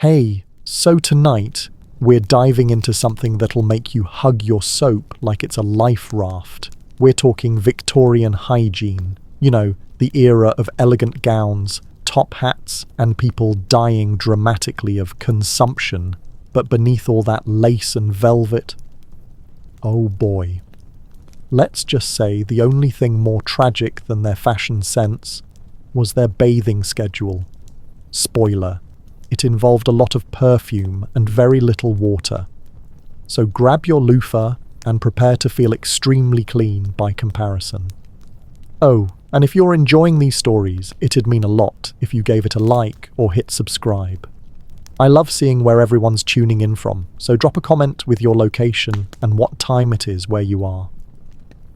Hey, so tonight, we're diving into something that'll make you hug your soap like it's a life raft. We're talking Victorian hygiene. You know, the era of elegant gowns, top hats, and people dying dramatically of consumption. But beneath all that lace and velvet, oh boy. Let's just say the only thing more tragic than their fashion sense was their bathing schedule. Spoiler. It involved a lot of perfume and very little water. So grab your loofah and prepare to feel extremely clean by comparison. Oh, and if you're enjoying these stories, it'd mean a lot if you gave it a like or hit subscribe. I love seeing where everyone's tuning in from, so drop a comment with your location and what time it is where you are.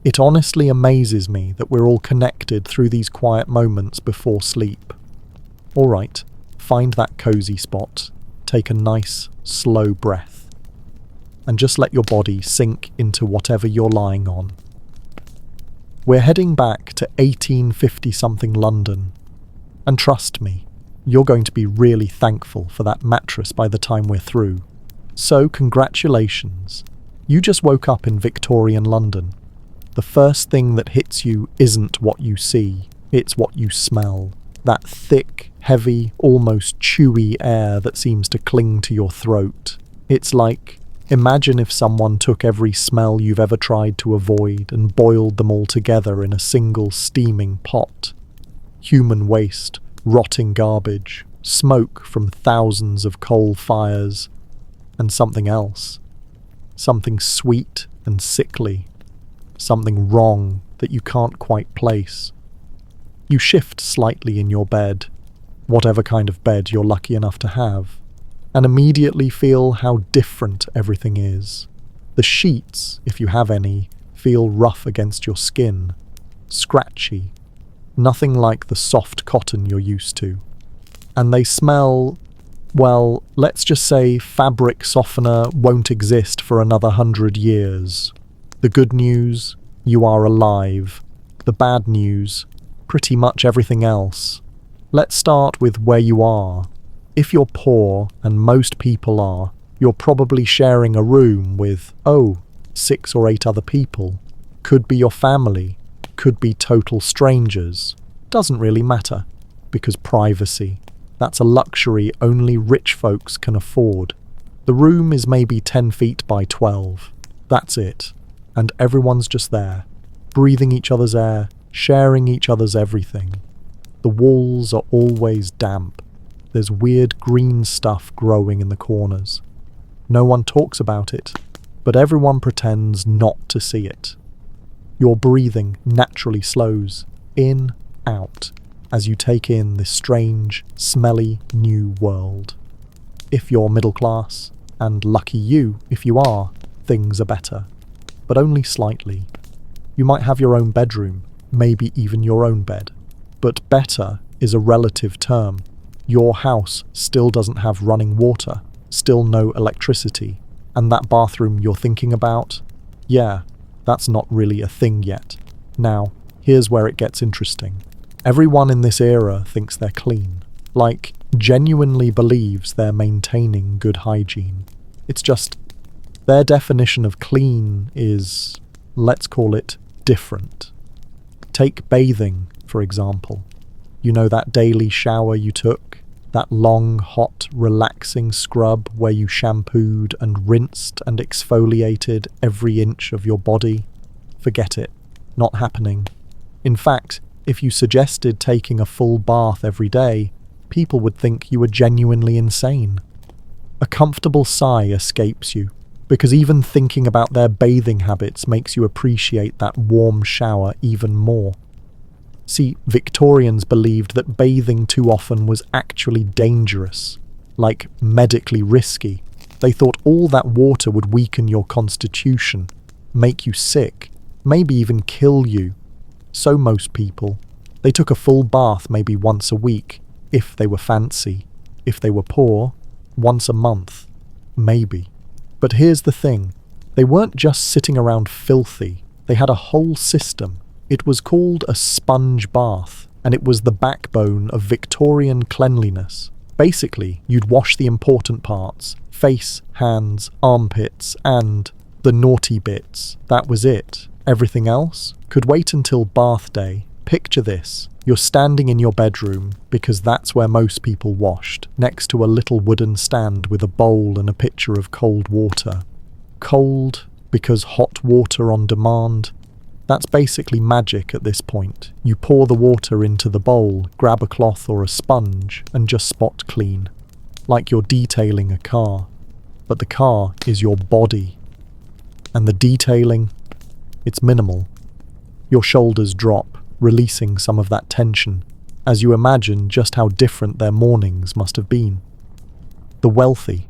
It honestly amazes me that we're all connected through these quiet moments before sleep. All right. Find that cozy spot, take a nice, slow breath, and just let your body sink into whatever you're lying on. We're heading back to 1850-something London, and trust me, you're going to be really thankful for that mattress by the time we're through. So congratulations, you just woke up in Victorian London. The first thing that hits you isn't what you see, it's what you smell. That thick, heavy, almost chewy air that seems to cling to your throat. It's like, imagine if someone took every smell you've ever tried to avoid and boiled them all together in a single steaming pot. Human waste, rotting garbage, smoke from thousands of coal fires, and something else. Something sweet and sickly. Something wrong that you can't quite place. You shift slightly in your bed, whatever kind of bed you're lucky enough to have, and immediately feel how different everything is. The sheets, if you have any, feel rough against your skin, scratchy, nothing like the soft cotton you're used to. And they smell, well, let's just say fabric softener won't exist for another 100 years. The good news, you are alive. The bad news, pretty much everything else. Let's start with where you are. If you're poor, and most people are, you're probably sharing a room with, 6 or 8 other people. Could be your family, could be total strangers. Doesn't really matter, because privacy, that's a luxury only rich folks can afford. The room is maybe 10 feet by 12. That's it. And everyone's just there, breathing each other's air, sharing each other's everything. The walls are always damp. There's weird green stuff growing in the corners. No one talks about it, but everyone pretends not to see it. Your breathing naturally slows, in, out, as you take in this strange, smelly new world. If you're middle class, and lucky you if you are, things are better. But only slightly. You might have your own bedroom, maybe even your own bed. But better is a relative term. Your house still doesn't have running water, still no electricity, and that bathroom you're thinking about? Yeah, that's not really a thing yet. Now, here's where it gets interesting. Everyone in this era thinks they're clean, like genuinely believes they're maintaining good hygiene. It's just, their definition of clean is, let's call it, different. Take bathing, for example. You know that daily shower you took? That long, hot, relaxing scrub where you shampooed and rinsed and exfoliated every inch of your body? Forget it. Not happening. In fact, if you suggested taking a full bath every day, people would think you were genuinely insane. A comfortable sigh escapes you, because even thinking about their bathing habits makes you appreciate that warm shower even more. See, Victorians believed that bathing too often was actually dangerous, like medically risky. They thought all that water would weaken your constitution, make you sick, maybe even kill you. So most people, they took a full bath maybe once a week, if they were fancy. If they were poor, once a month, maybe. But here's the thing, they weren't just sitting around filthy, they had a whole system. It was called a sponge bath, and it was the backbone of Victorian cleanliness. Basically, you'd wash the important parts: face, hands, armpits, and the naughty bits. That was it. Everything else could wait until bath day. Picture this. You're standing in your bedroom, because that's where most people washed, next to a little wooden stand with a bowl and a pitcher of cold water. Cold because hot water on demand. That's basically magic at this point. You pour the water into the bowl, grab a cloth or a sponge, and just spot clean. Like you're detailing a car. But the car is your body. And the detailing, it's minimal. Your shoulders drop, releasing some of that tension, as you imagine just how different their mornings must have been. The wealthy,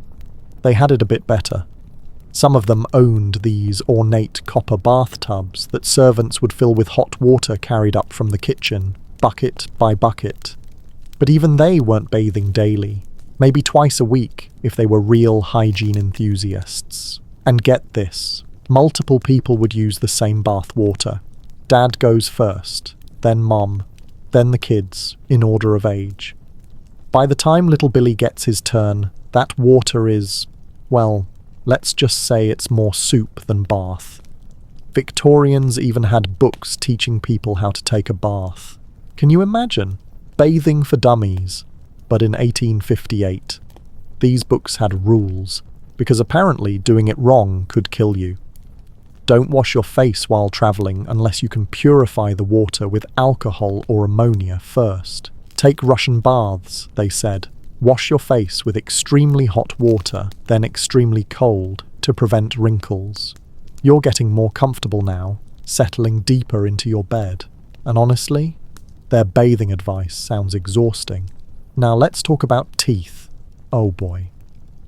they had it a bit better. Some of them owned these ornate copper bathtubs that servants would fill with hot water carried up from the kitchen, bucket by bucket. But even they weren't bathing daily, maybe twice a week if they were real hygiene enthusiasts. And get this, multiple people would use the same bath water. Dad goes first, then Mom, then the kids, in order of age. By the time little Billy gets his turn, that water is, well, let's just say it's more soup than bath. Victorians even had books teaching people how to take a bath. Can you imagine? Bathing for dummies. But in 1858, these books had rules, because apparently doing it wrong could kill you. Don't wash your face while travelling unless you can purify the water with alcohol or ammonia first. Take Russian baths, they said. Wash your face with extremely hot water, then extremely cold, to prevent wrinkles. You're getting more comfortable now, settling deeper into your bed. And honestly, their bathing advice sounds exhausting. Now let's talk about teeth. Oh boy.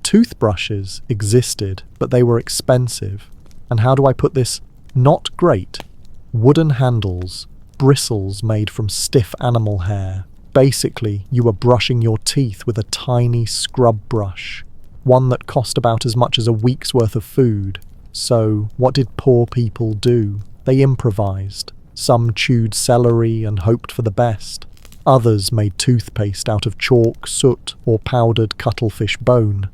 Toothbrushes existed, but they were expensive. And how do I put this? Not great. Wooden handles, bristles made from stiff animal hair. Basically, you were brushing your teeth with a tiny scrub brush, one that cost about as much as a week's worth of food. So, what did poor people do? They improvised. Some chewed celery and hoped for the best. Others made toothpaste out of chalk, soot, or powdered cuttlefish bone.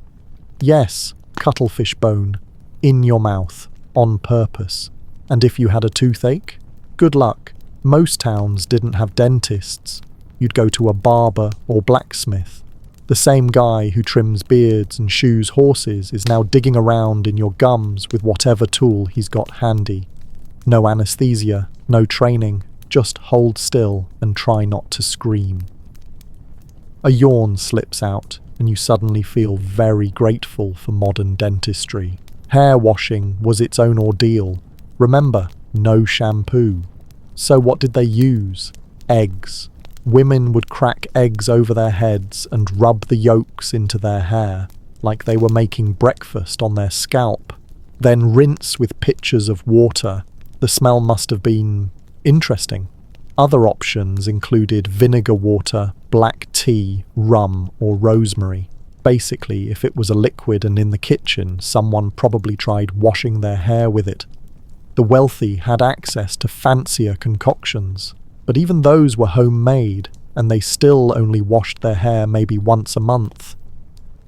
Yes, cuttlefish bone. In your mouth. On purpose. And if you had a toothache? Good luck. Most towns didn't have dentists. You'd go to a barber or blacksmith. The same guy who trims beards and shoes horses is now digging around in your gums with whatever tool he's got handy. No anesthesia, no training, just hold still and try not to scream. A yawn slips out and you suddenly feel very grateful for modern dentistry. Hair washing was its own ordeal. Remember, no shampoo. So what did they use? Eggs. Women would crack eggs over their heads and rub the yolks into their hair, like they were making breakfast on their scalp. Then rinse with pitchers of water. The smell must have been interesting. Other options included vinegar water, black tea, rum, or rosemary. Basically, if it was a liquid and in the kitchen, someone probably tried washing their hair with it. The wealthy had access to fancier concoctions, but even those were homemade, and they still only washed their hair maybe once a month.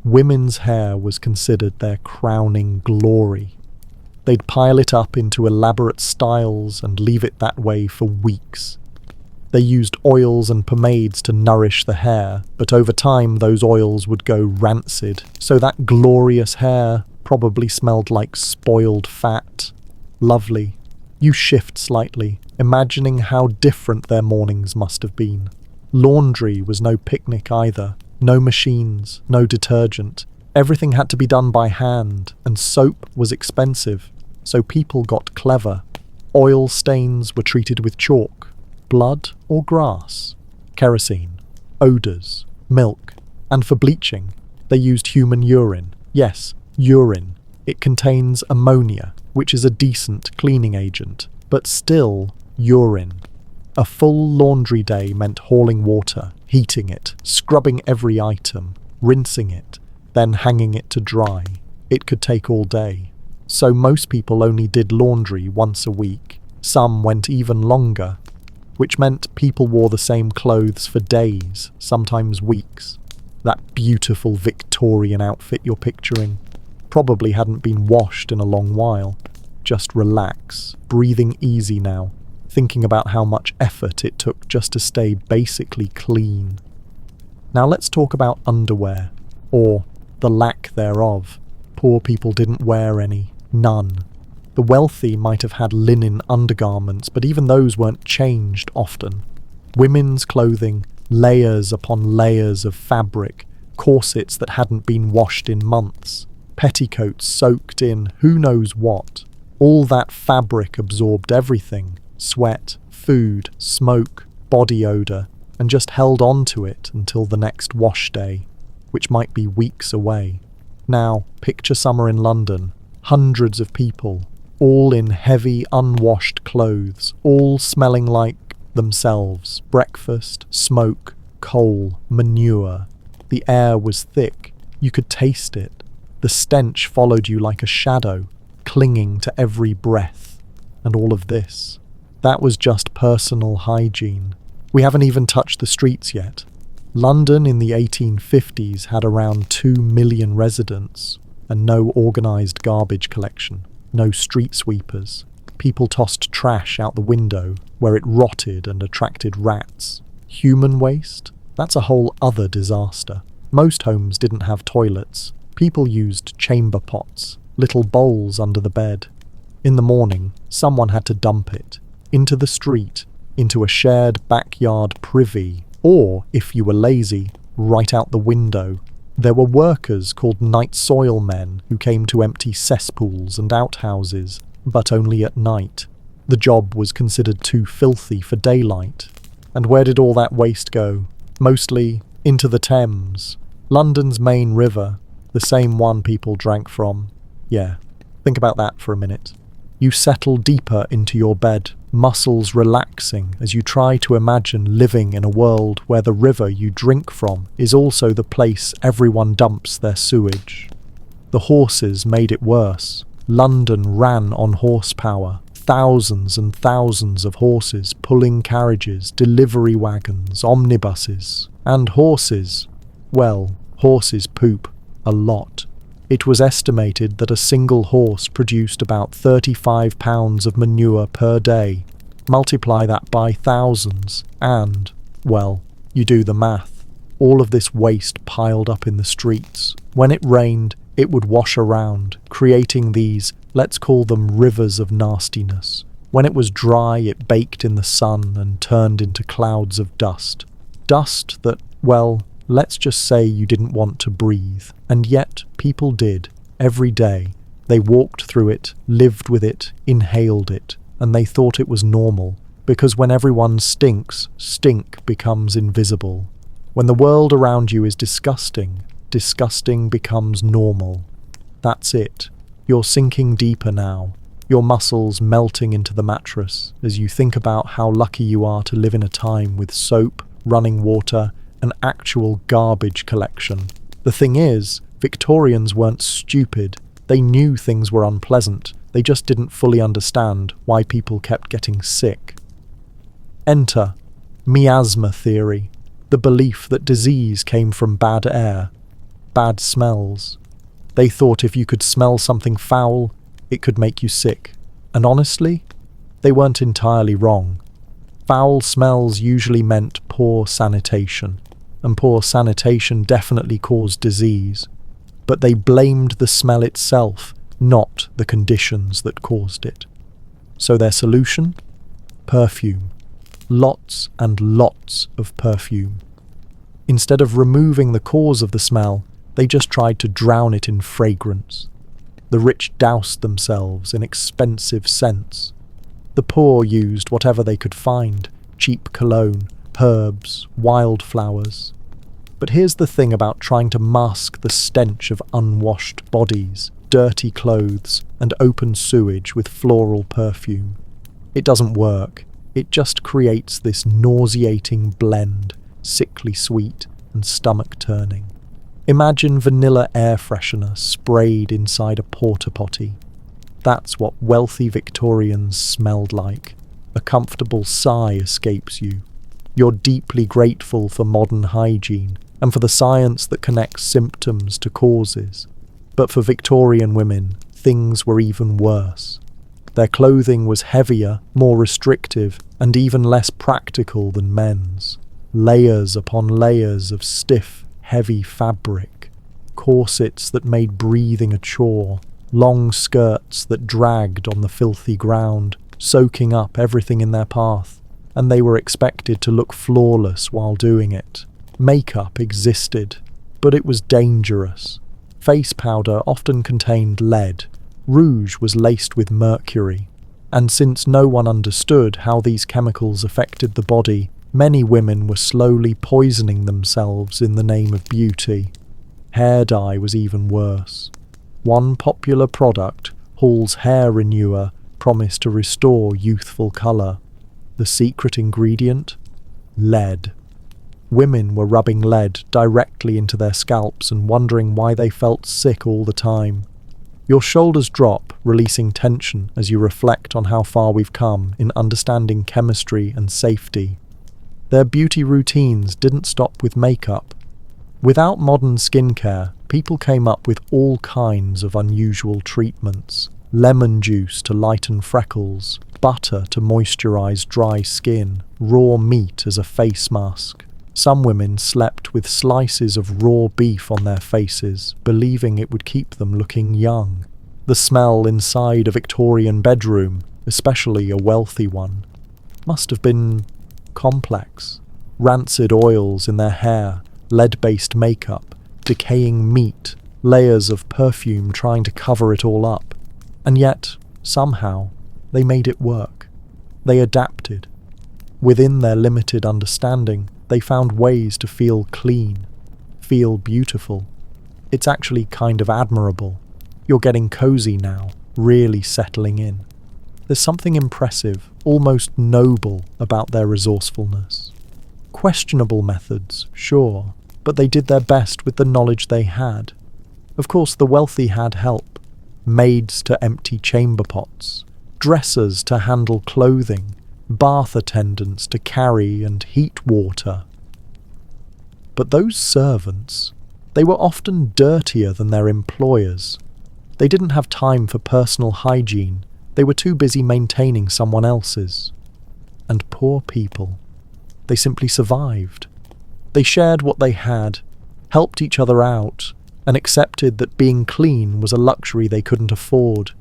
Women's hair was considered their crowning glory. They'd pile it up into elaborate styles and leave it that way for weeks. They used oils and pomades to nourish the hair, but over time those oils would go rancid, so that glorious hair probably smelled like spoiled fat. Lovely. You shift slightly, imagining how different their mornings must have been. Laundry was no picnic either. No machines, no detergent. Everything had to be done by hand, and soap was expensive, so people got clever. Oil stains were treated with chalk. Blood or grass, kerosene, odours, milk, and for bleaching, they used human urine. Yes, urine. It contains ammonia, which is a decent cleaning agent, but still urine. A full laundry day meant hauling water, heating it, scrubbing every item, rinsing it, then hanging it to dry. It could take all day. So most people only did laundry once a week. Some went even longer, which meant people wore the same clothes for days, sometimes weeks. That beautiful Victorian outfit you're picturing probably hadn't been washed in a long while. Just relax, breathing easy now, thinking about how much effort it took just to stay basically clean. Now let's talk about underwear, or the lack thereof. Poor people didn't wear any, none. The wealthy might have had linen undergarments, but even those weren't changed often. Women's clothing, layers upon layers of fabric, corsets that hadn't been washed in months, petticoats soaked in who knows what. All that fabric absorbed everything, sweat, food, smoke, body odour, and just held on to it until the next wash day, which might be weeks away. Now, picture summer in London, hundreds of people, all in heavy, unwashed clothes, all smelling like themselves, breakfast, smoke, coal, manure. The air was thick, you could taste it. The stench followed you like a shadow, clinging to every breath. And all of this, that was just personal hygiene. We haven't even touched the streets yet. London in the 1850s had around 2 million residents, and no organised garbage collection, no street sweepers. People tossed trash out the window, where it rotted and attracted rats. Human waste? That's a whole other disaster. Most homes didn't have toilets. People used chamber pots, little bowls under the bed. In the morning, someone had to dump it into the street, into a shared backyard privy, or, if you were lazy, right out the window. There were workers called night soil men who came to empty cesspools and outhouses, but only at night. The job was considered too filthy for daylight. And where did all that waste go? Mostly into the Thames, London's main river, the same one people drank from. Yeah, think about that for a minute. You settle deeper into your bed, muscles relaxing as you try to imagine living in a world where the river you drink from is also the place everyone dumps their sewage. The horses made it worse. London ran on horsepower. Thousands and thousands of horses pulling carriages, delivery wagons, omnibuses. And horses, well, horses poop a lot. It was estimated that a single horse produced about 35 pounds of manure per day. Multiply that by thousands and, well, you do the math. All of this waste piled up in the streets. When it rained, it would wash around, creating these, let's call them rivers of nastiness. When it was dry, it baked in the sun and turned into clouds of dust. Dust that, well, let's just say you didn't want to breathe. And yet, people did. Every day. They walked through it, lived with it, inhaled it, and they thought it was normal. Because when everyone stinks, stink becomes invisible. When the world around you is disgusting, disgusting becomes normal. That's it. You're sinking deeper now, your muscles melting into the mattress as you think about how lucky you are to live in a time with soap, running water, and actual garbage collection. The thing is, Victorians weren't stupid. They knew things were unpleasant. They just didn't fully understand why people kept getting sick. Enter miasma theory, the belief that disease came from bad air, bad smells. They thought if you could smell something foul, it could make you sick. And honestly, they weren't entirely wrong. Foul smells usually meant poor sanitation, and poor sanitation definitely caused disease. But they blamed the smell itself, not the conditions that caused it. So their solution? Perfume. Lots and lots of perfume. Instead of removing the cause of the smell, they just tried to drown it in fragrance. The rich doused themselves in expensive scents. The poor used whatever they could find, cheap cologne, herbs, wildflowers. But here's the thing about trying to mask the stench of unwashed bodies, dirty clothes, and open sewage with floral perfume. It doesn't work. It just creates this nauseating blend, sickly sweet and stomach-turning. Imagine vanilla air freshener sprayed inside a porta potty. That's what wealthy Victorians smelled like. A comfortable sigh escapes you. You're deeply grateful for modern hygiene, and for the science that connects symptoms to causes. But for Victorian women, things were even worse. Their clothing was heavier, more restrictive, and even less practical than men's. Layers upon layers of stiff, heavy fabric. Corsets that made breathing a chore. Long skirts that dragged on the filthy ground, soaking up everything in their path. And they were expected to look flawless while doing it. Makeup existed, but it was dangerous. Face powder often contained lead. Rouge was laced with mercury. And since no one understood how these chemicals affected the body, many women were slowly poisoning themselves in the name of beauty. Hair dye was even worse. One popular product, Hall's Hair Renewer, promised to restore youthful colour. The secret ingredient? Lead. Women were rubbing lead directly into their scalps and wondering why they felt sick all the time. Your shoulders drop, releasing tension as you reflect on how far we've come in understanding chemistry and safety. Their beauty routines didn't stop with makeup. Without modern skincare, people came up with all kinds of unusual treatments. Lemon juice to lighten freckles, butter to moisturize dry skin, raw meat as a face mask. Some women slept with slices of raw beef on their faces, believing it would keep them looking young. The smell inside a Victorian bedroom, especially a wealthy one, must have been complex. Rancid oils in their hair, lead-based makeup, decaying meat, layers of perfume trying to cover it all up. And yet, somehow, they made it work. They adapted. Within their limited understanding, they found ways to feel clean, feel beautiful. It's actually kind of admirable. You're getting cozy now, really settling in. There's something impressive, almost noble about their resourcefulness. Questionable methods, sure, but they did their best with the knowledge they had. Of course, the wealthy had help. Maids to empty chamber pots, dressers to handle clothing, bath attendants to carry and heat water. But those servants, they were often dirtier than their employers. They didn't have time for personal hygiene. They were too busy maintaining someone else's. And poor people, they simply survived. They shared what they had, helped each other out, and accepted that being clean was a luxury they couldn't afford.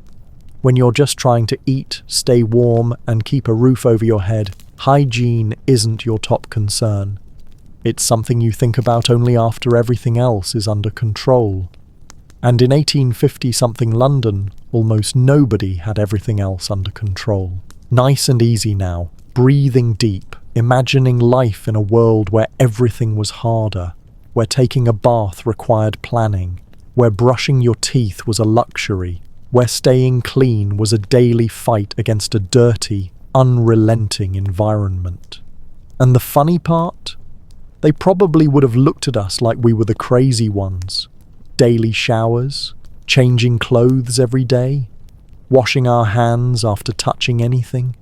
When you're just trying to eat, stay warm, and keep a roof over your head, hygiene isn't your top concern. It's something you think about only after everything else is under control. And in 1850-something London, almost nobody had everything else under control. Nice and easy now, breathing deep, imagining life in a world where everything was harder, where taking a bath required planning, where brushing your teeth was a luxury, where staying clean was a daily fight against a dirty, unrelenting environment. And the funny part? They probably would have looked at us like we were the crazy ones. Daily showers, changing clothes every day, washing our hands after touching anything.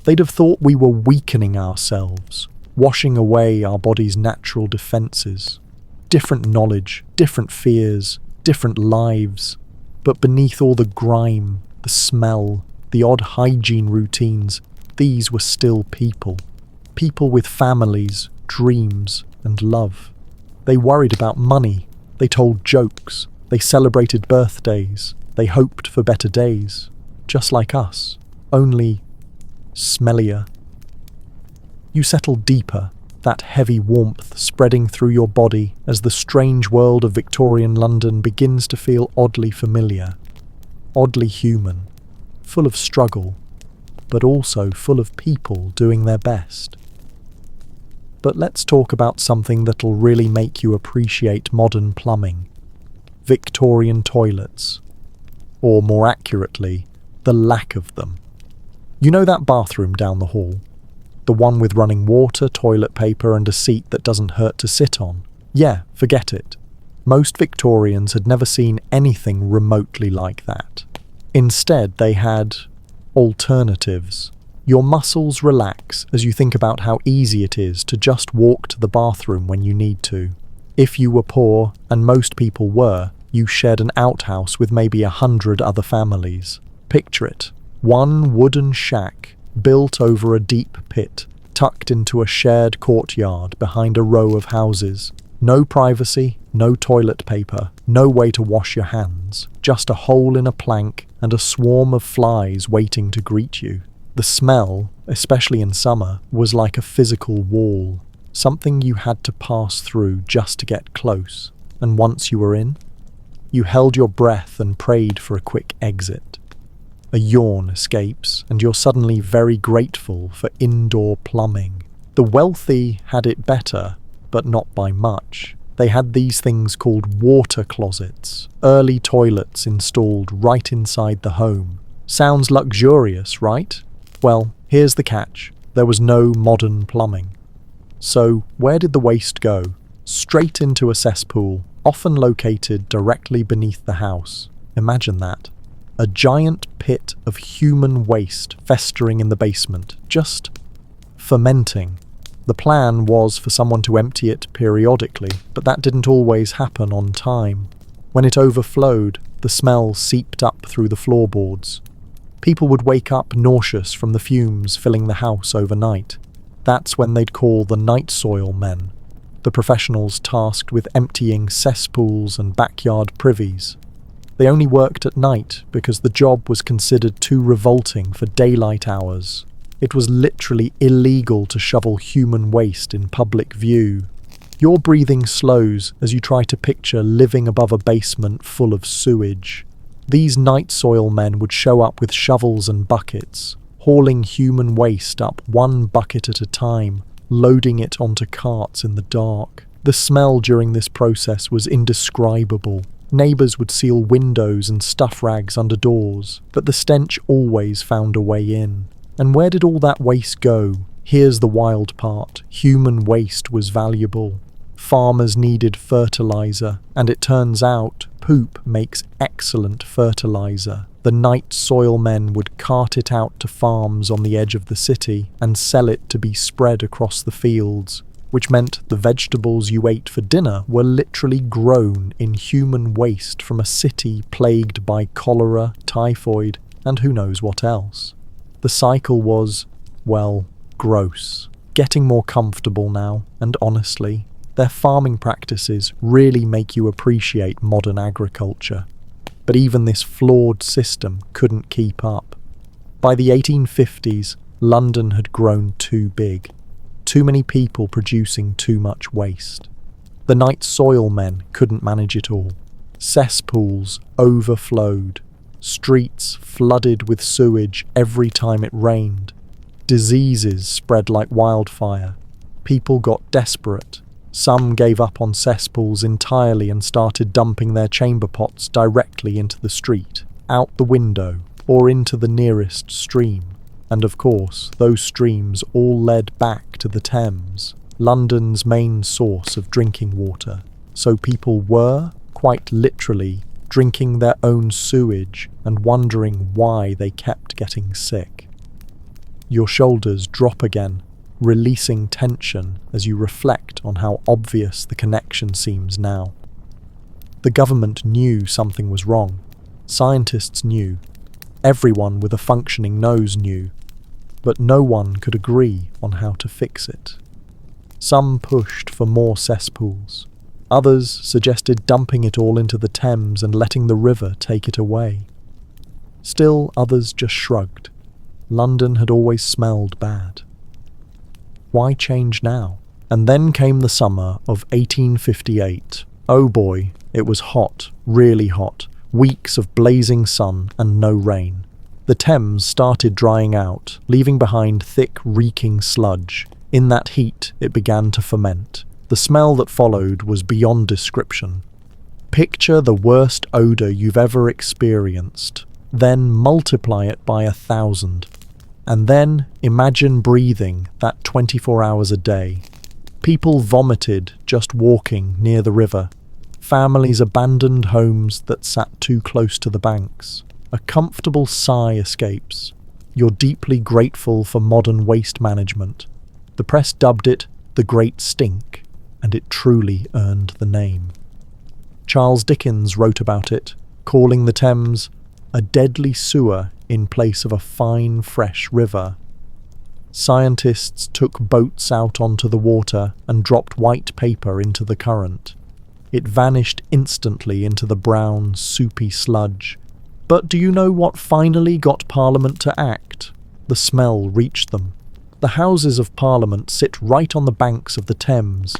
They'd have thought we were weakening ourselves, washing away our body's natural defences. Different knowledge, different fears, different lives. But beneath all the grime, the smell, the odd hygiene routines, these were still people. People with families, dreams, and love. They worried about money. They told jokes. They celebrated birthdays. They hoped for better days. Just like us, only smellier. You settle deeper, that heavy warmth spreading through your body as the strange world of Victorian London begins to feel oddly familiar, oddly human, full of struggle, but also full of people doing their best. But let's talk about something that'll really make you appreciate modern plumbing. Victorian toilets. Or more accurately, the lack of them. You know that bathroom down the hall? The one with running water, toilet paper, and a seat that doesn't hurt to sit on? Yeah, forget it. Most Victorians had never seen anything remotely like that. Instead, they had alternatives. Your muscles relax as you think about how easy it is to just walk to the bathroom when you need to. If you were poor, and most people were, you shared an outhouse with maybe 100 other families. Picture it. One wooden shack built over a deep pit, tucked into a shared courtyard behind a row of houses. No privacy, no toilet paper, no way to wash your hands, just a hole in a plank and a swarm of flies waiting to greet you. The smell, especially in summer, was like a physical wall, something you had to pass through just to get close. And once you were in, you held your breath and prayed for a quick exit. A yawn escapes, and you're suddenly very grateful for indoor plumbing. The wealthy had it better, but not by much. They had these things called water closets, early toilets installed right inside the home. Sounds luxurious, right? Well, here's the catch. There was no modern plumbing. So, where did the waste go? Straight into a cesspool, often located directly beneath the house. Imagine that. A giant pit of human waste festering in the basement, just fermenting. The plan was for someone to empty it periodically, but that didn't always happen on time. When it overflowed, the smell seeped up through the floorboards. People would wake up nauseous from the fumes filling the house overnight. That's when they'd call the night soil men, the professionals tasked with emptying cesspools and backyard privies. They only worked at night because the job was considered too revolting for daylight hours. It was literally illegal to shovel human waste in public view. Your breathing slows as you try to picture living above a basement full of sewage. These night soil men would show up with shovels and buckets, hauling human waste up one bucket at a time, loading it onto carts in the dark. The smell during this process was indescribable. Neighbours would seal windows and stuff rags under doors, but the stench always found a way in. And where did all that waste go? Here's the wild part. Human waste was valuable. Farmers needed fertilizer, and it turns out poop makes excellent fertilizer. The night soil men would cart it out to farms on the edge of the city and sell it to be spread across the fields, which meant the vegetables you ate for dinner were literally grown in human waste from a city plagued by cholera, typhoid, and who knows what else. The cycle was, well, gross. Getting more comfortable now, and honestly, their farming practices really make you appreciate modern agriculture. But even this flawed system couldn't keep up. By the 1850s, London had grown too big. Too many people producing too much waste. The night soil men couldn't manage it all. Cesspools overflowed. Streets flooded with sewage every time it rained. Diseases spread like wildfire. People got desperate. Some gave up on cesspools entirely and started dumping their chamber pots directly into the street, out the window, or into the nearest stream. And of course, those streams all led back to the Thames, London's main source of drinking water. So people were, quite literally, drinking their own sewage and wondering why they kept getting sick. Your shoulders drop again, releasing tension as you reflect on how obvious the connection seems now. The government knew something was wrong. Scientists knew. Everyone with a functioning nose knew. But no one could agree on how to fix it. Some pushed for more cesspools. Others suggested dumping it all into the Thames and letting the river take it away. Still others just shrugged. London had always smelled bad. Why change now? And then came the summer of 1858. Oh boy, it was hot, really hot. Weeks of blazing sun and no rain. The Thames started drying out, leaving behind thick, reeking sludge. In that heat, it began to ferment. The smell that followed was beyond description. Picture the worst odour you've ever experienced, then multiply it by 1,000. And then imagine breathing that 24 hours a day. People vomited just walking near the river. Families abandoned homes that sat too close to the banks. A comfortable sigh escapes. You're deeply grateful for modern waste management. The press dubbed it the Great Stink. and it truly earned the name. Charles Dickens wrote about it, calling the Thames a deadly sewer in place of a fine, fresh river. Scientists took boats out onto the water and dropped white paper into the current. It vanished instantly into the brown, soupy sludge. But do you know what finally got Parliament to act? The smell reached them. The Houses of Parliament sit right on the banks of the Thames.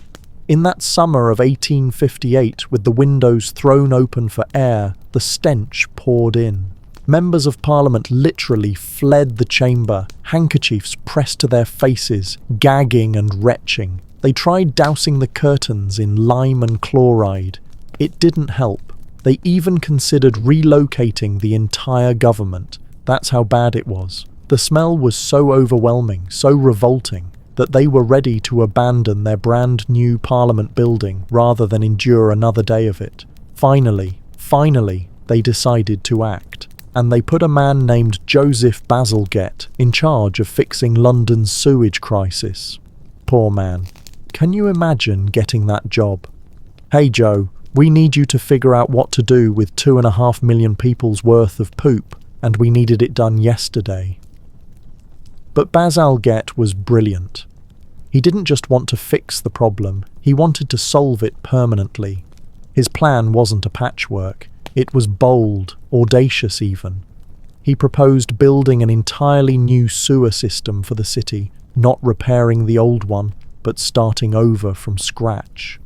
In that summer of 1858, with the windows thrown open for air, the stench poured in. Members of Parliament literally fled the chamber, handkerchiefs pressed to their faces, gagging and retching. They tried dousing the curtains in lime and chloride. It didn't help. They even considered relocating the entire government. That's how bad it was. The smell was so overwhelming, so revolting, that they were ready to abandon their brand new Parliament building rather than endure another day of it. Finally, they decided to act. And they put a man named Joseph Bazalgette in charge of fixing London's sewage crisis. Poor man. Can you imagine getting that job? Hey Joe, we need you to figure out what to do with 2.5 million people's worth of poop, and we needed it done yesterday. But Bazalgette was brilliant. He didn't just want to fix the problem, he wanted to solve it permanently. His plan wasn't a patchwork. It was bold, audacious even. He proposed building an entirely new sewer system for the city, not repairing the old one, but starting over from scratch.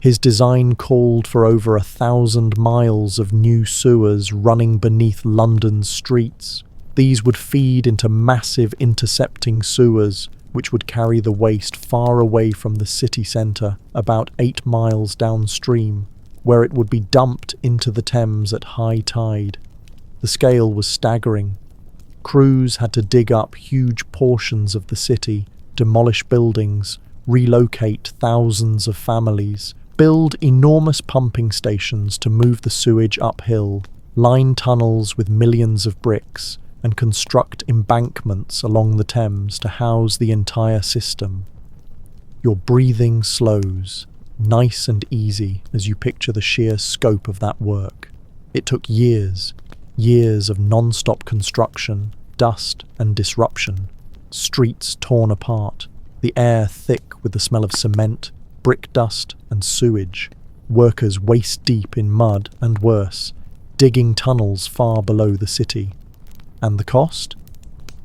His design called for over 1,000 miles of new sewers running beneath London's streets. These would feed into massive intercepting sewers, which would carry the waste far away from the city centre, about 8 miles downstream, where it would be dumped into the Thames at high tide. The scale was staggering. Crews had to dig up huge portions of the city, demolish buildings, relocate thousands of families, build enormous pumping stations to move the sewage uphill, line tunnels with millions of bricks, and construct embankments along the Thames to house the entire system. Your breathing slows, nice and easy as you picture the sheer scope of that work. It took years of non-stop construction, dust and disruption, streets torn apart, the air thick with the smell of cement, brick dust and sewage, workers waist-deep in mud and worse, digging tunnels far below the city. And the cost?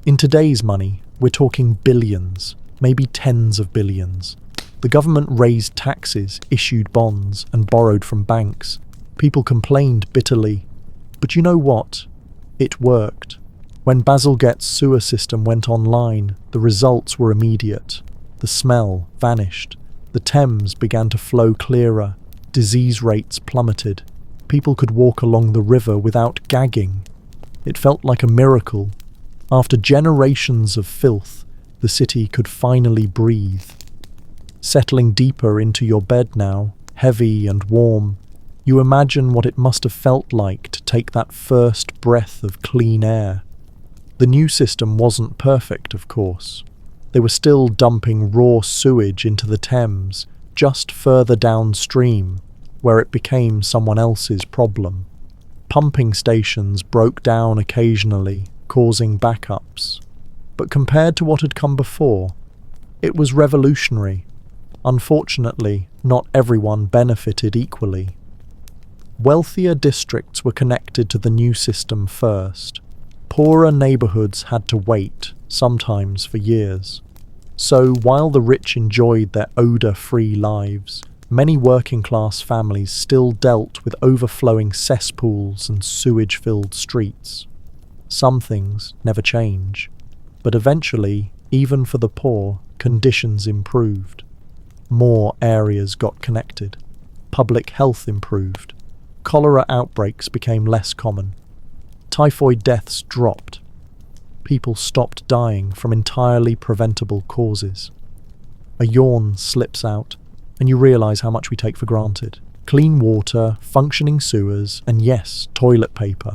In today's money, we're talking billions, maybe tens of billions. The government raised taxes, issued bonds, and borrowed from banks. People complained bitterly. But you know what? It worked. When Bazalgette's sewer system went online, the results were immediate. The smell vanished. The Thames began to flow clearer. Disease rates plummeted. People could walk along the river without gagging. It felt like a miracle. After generations of filth, the city could finally breathe. Settling deeper into your bed now, heavy and warm, you imagine what it must have felt like to take that first breath of clean air. The new system wasn't perfect, of course. They were still dumping raw sewage into the Thames, just further downstream, where it became someone else's problem. Pumping stations broke down occasionally, causing backups. But compared to what had come before, it was revolutionary. Unfortunately, not everyone benefited equally. Wealthier districts were connected to the new system first. Poorer neighbourhoods had to wait, sometimes for years. So while the rich enjoyed their odour-free lives, many working-class families still dealt with overflowing cesspools and sewage-filled streets. Some things never change, but eventually, even for the poor, conditions improved. More areas got connected. Public health improved. Cholera outbreaks became less common. Typhoid deaths dropped. People stopped dying from entirely preventable causes. A yawn slips out, and you realise how much we take for granted. Clean water, functioning sewers, and yes, toilet paper.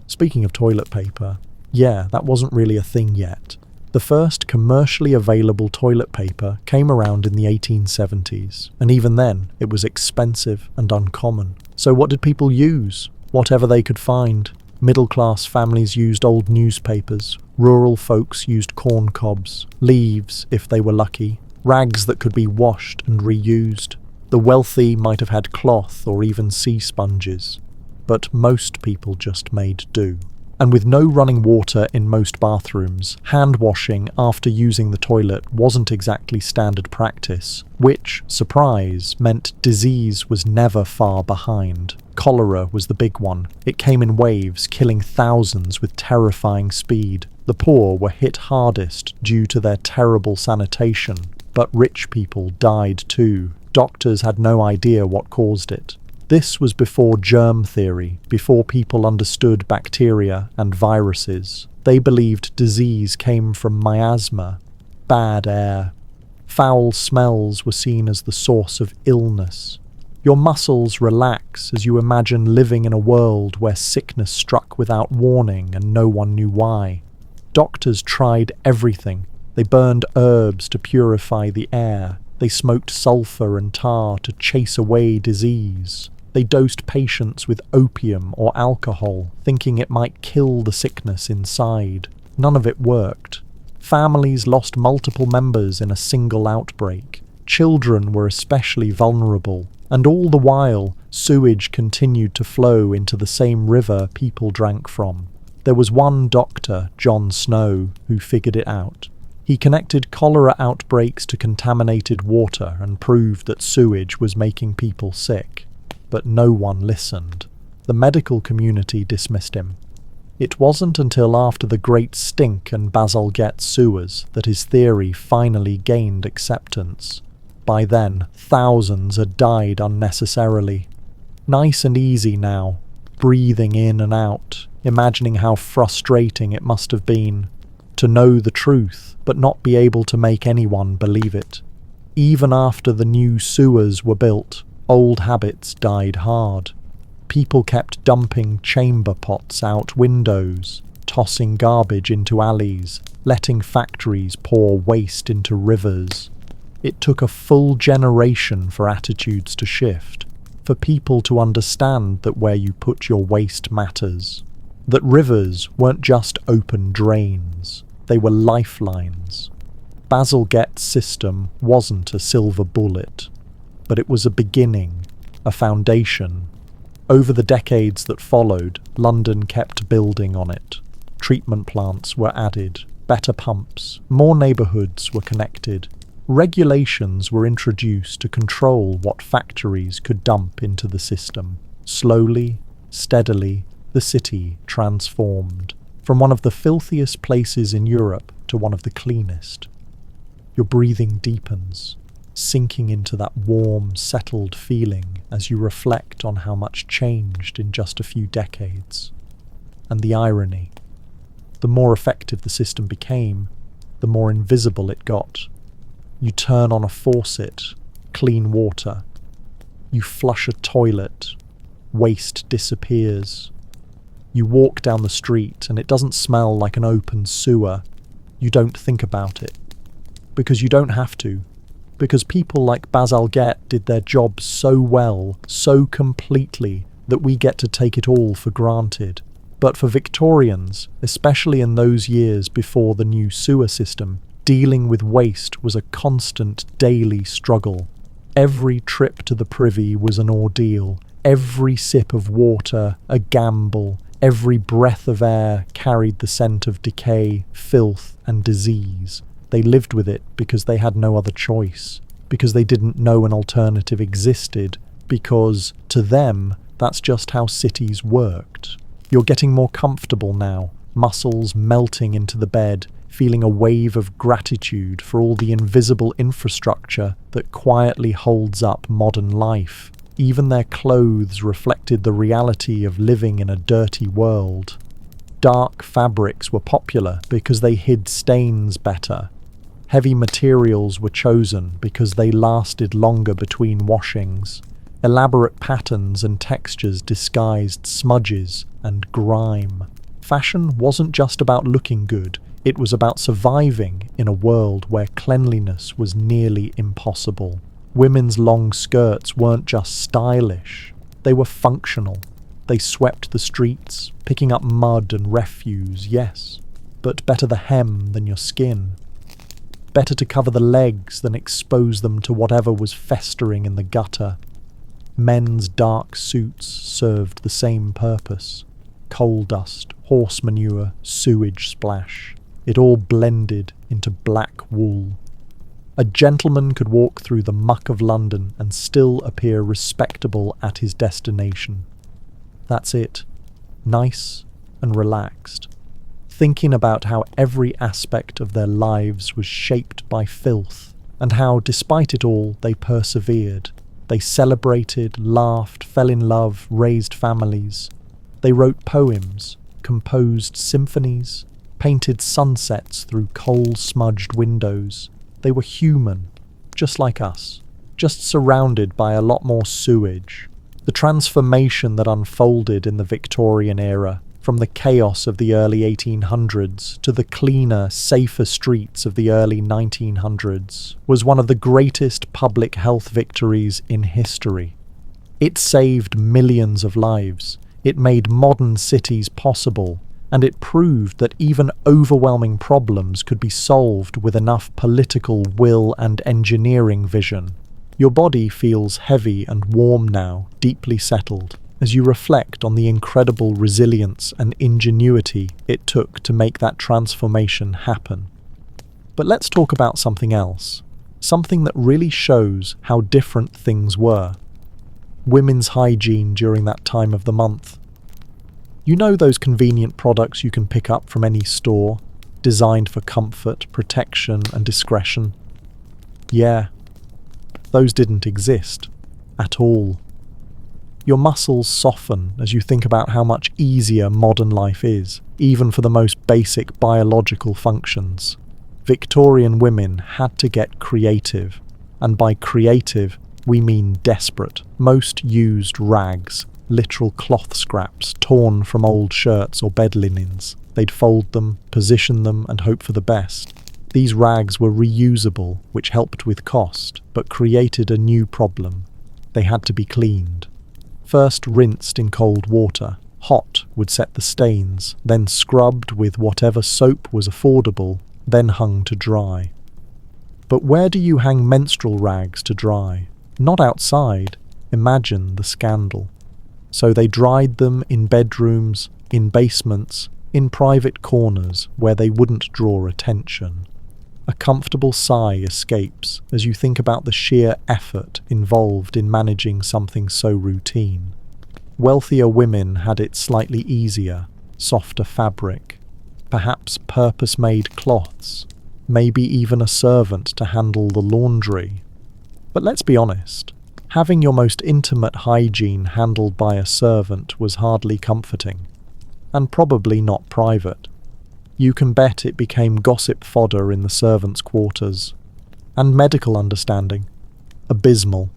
Speaking of toilet paper, yeah, that wasn't really a thing yet. The first commercially available toilet paper came around in the 1870s, and even then it was expensive and uncommon. So what did people use? Whatever they could find. Middle-class families used old newspapers, rural folks used corn cobs, leaves if they were lucky, rags that could be washed and reused. The wealthy might have had cloth or even sea sponges, but most people just made do. And with no running water in most bathrooms, hand washing after using the toilet wasn't exactly standard practice, which, surprise, meant disease was never far behind. Cholera was the big one. It came in waves, killing thousands with terrifying speed. The poor were hit hardest due to their terrible sanitation, but rich people died too. Doctors had no idea what caused it. This was before germ theory, before people understood bacteria and viruses. They believed disease came from miasma, bad air. Foul smells were seen as the source of illness. Your muscles relax as you imagine living in a world where sickness struck without warning and no one knew why. Doctors tried everything. They burned herbs to purify the air. They smoked sulfur and tar to chase away disease. They dosed patients with opium or alcohol, thinking it might kill the sickness inside. None of it worked. Families lost multiple members in a single outbreak. Children were especially vulnerable, and all the while, sewage continued to flow into the same river people drank from. There was one doctor, John Snow, who figured it out. He connected cholera outbreaks to contaminated water and proved that sewage was making people sick. But no one listened. The medical community dismissed him. It wasn't until after the Great Stink and Bazalgette sewers that his theory finally gained acceptance. By then, thousands had died unnecessarily. Nice and easy now, breathing in and out, imagining how frustrating it must have been to know the truth but not be able to make anyone believe it. Even after the new sewers were built, old habits died hard. People kept dumping chamber pots out windows, tossing garbage into alleys, letting factories pour waste into rivers. It took a full generation for attitudes to shift, for people to understand that where you put your waste matters, that rivers weren't just open drains, they were lifelines. Bazalgette's system wasn't a silver bullet, but it was a beginning, a foundation. Over the decades that followed, London kept building on it. Treatment plants were added, better pumps, more neighbourhoods were connected. Regulations were introduced to control what factories could dump into the system. Slowly, steadily, the city transformed, from one of the filthiest places in Europe to one of the cleanest. Your breathing deepens, sinking into that warm, settled feeling as you reflect on how much changed in just a few decades. And the irony. The more effective the system became, the more invisible it got. You turn on a faucet, clean water. You flush a toilet, waste disappears. You walk down the street and it doesn't smell like an open sewer. You don't think about it. Because you don't have to. Because people like Bazalgette did their job so well, so completely, that we get to take it all for granted. But for Victorians, especially in those years before the new sewer system, dealing with waste was a constant daily struggle. Every trip to the privy was an ordeal, every sip of water a gamble, every breath of air carried the scent of decay, filth and disease. They lived with it because they had no other choice, because they didn't know an alternative existed, because, to them, that's just how cities worked. You're getting more comfortable now, muscles melting into the bed, feeling a wave of gratitude for all the invisible infrastructure that quietly holds up modern life. Even their clothes reflected the reality of living in a dirty world. Dark fabrics were popular because they hid stains better. Heavy materials were chosen because they lasted longer between washings. Elaborate patterns and textures disguised smudges and grime. Fashion wasn't just about looking good, It was about surviving in a world where cleanliness was nearly impossible. Women's long skirts weren't just stylish, they were functional. They swept the streets, picking up mud and refuse, yes, but better the hem than your skin. Better to cover the legs than expose them to whatever was festering in the gutter. Men's dark suits served the same purpose. Coal dust, horse manure, sewage splash. It all blended into black wool. A gentleman could walk through the muck of London and still appear respectable at his destination. That's it. Nice and relaxed. Thinking about how every aspect of their lives was shaped by filth, and how, despite it all, they persevered. They celebrated, laughed, fell in love, raised families. They wrote poems, composed symphonies, painted sunsets through coal-smudged windows. They were human, just like us, just surrounded by a lot more sewage. The transformation that unfolded in the Victorian era, from the chaos of the early 1800s to the cleaner, safer streets of the early 1900s, was one of the greatest public health victories in history. It saved millions of lives, it made modern cities possible, and it proved that even overwhelming problems could be solved with enough political will and engineering vision. Your body feels heavy and warm now, deeply settled, as you reflect on the incredible resilience and ingenuity it took to make that transformation happen. But let's talk about something else, something that really shows how different things were. Women's hygiene during that time of the month. You know those convenient products you can pick up from any store, designed for comfort, protection, and discretion? Yeah, those didn't exist at all. Your muscles soften as you think about how much easier modern life is, even for the most basic biological functions. Victorian women had to get creative, and by creative, we mean desperate. Most used rags, literal cloth scraps torn from old shirts or bed linens. They'd fold them, position them, and hope for the best. These rags were reusable, which helped with cost, but created a new problem. They had to be cleaned. First rinsed in cold water. Hot would set the stains, then scrubbed with whatever soap was affordable, then hung to dry. But where do you hang menstrual rags to dry? Not outside. Imagine the scandal. So they dried them in bedrooms, in basements, in private corners where they wouldn't draw attention. A comfortable sigh escapes as you think about the sheer effort involved in managing something so routine. Wealthier women had it slightly easier, softer fabric, perhaps purpose-made cloths, maybe even a servant to handle the laundry. But let's be honest, having your most intimate hygiene handled by a servant was hardly comforting, and probably not private. You can bet it became gossip fodder in the servants' quarters. And medical understanding. Abysmal.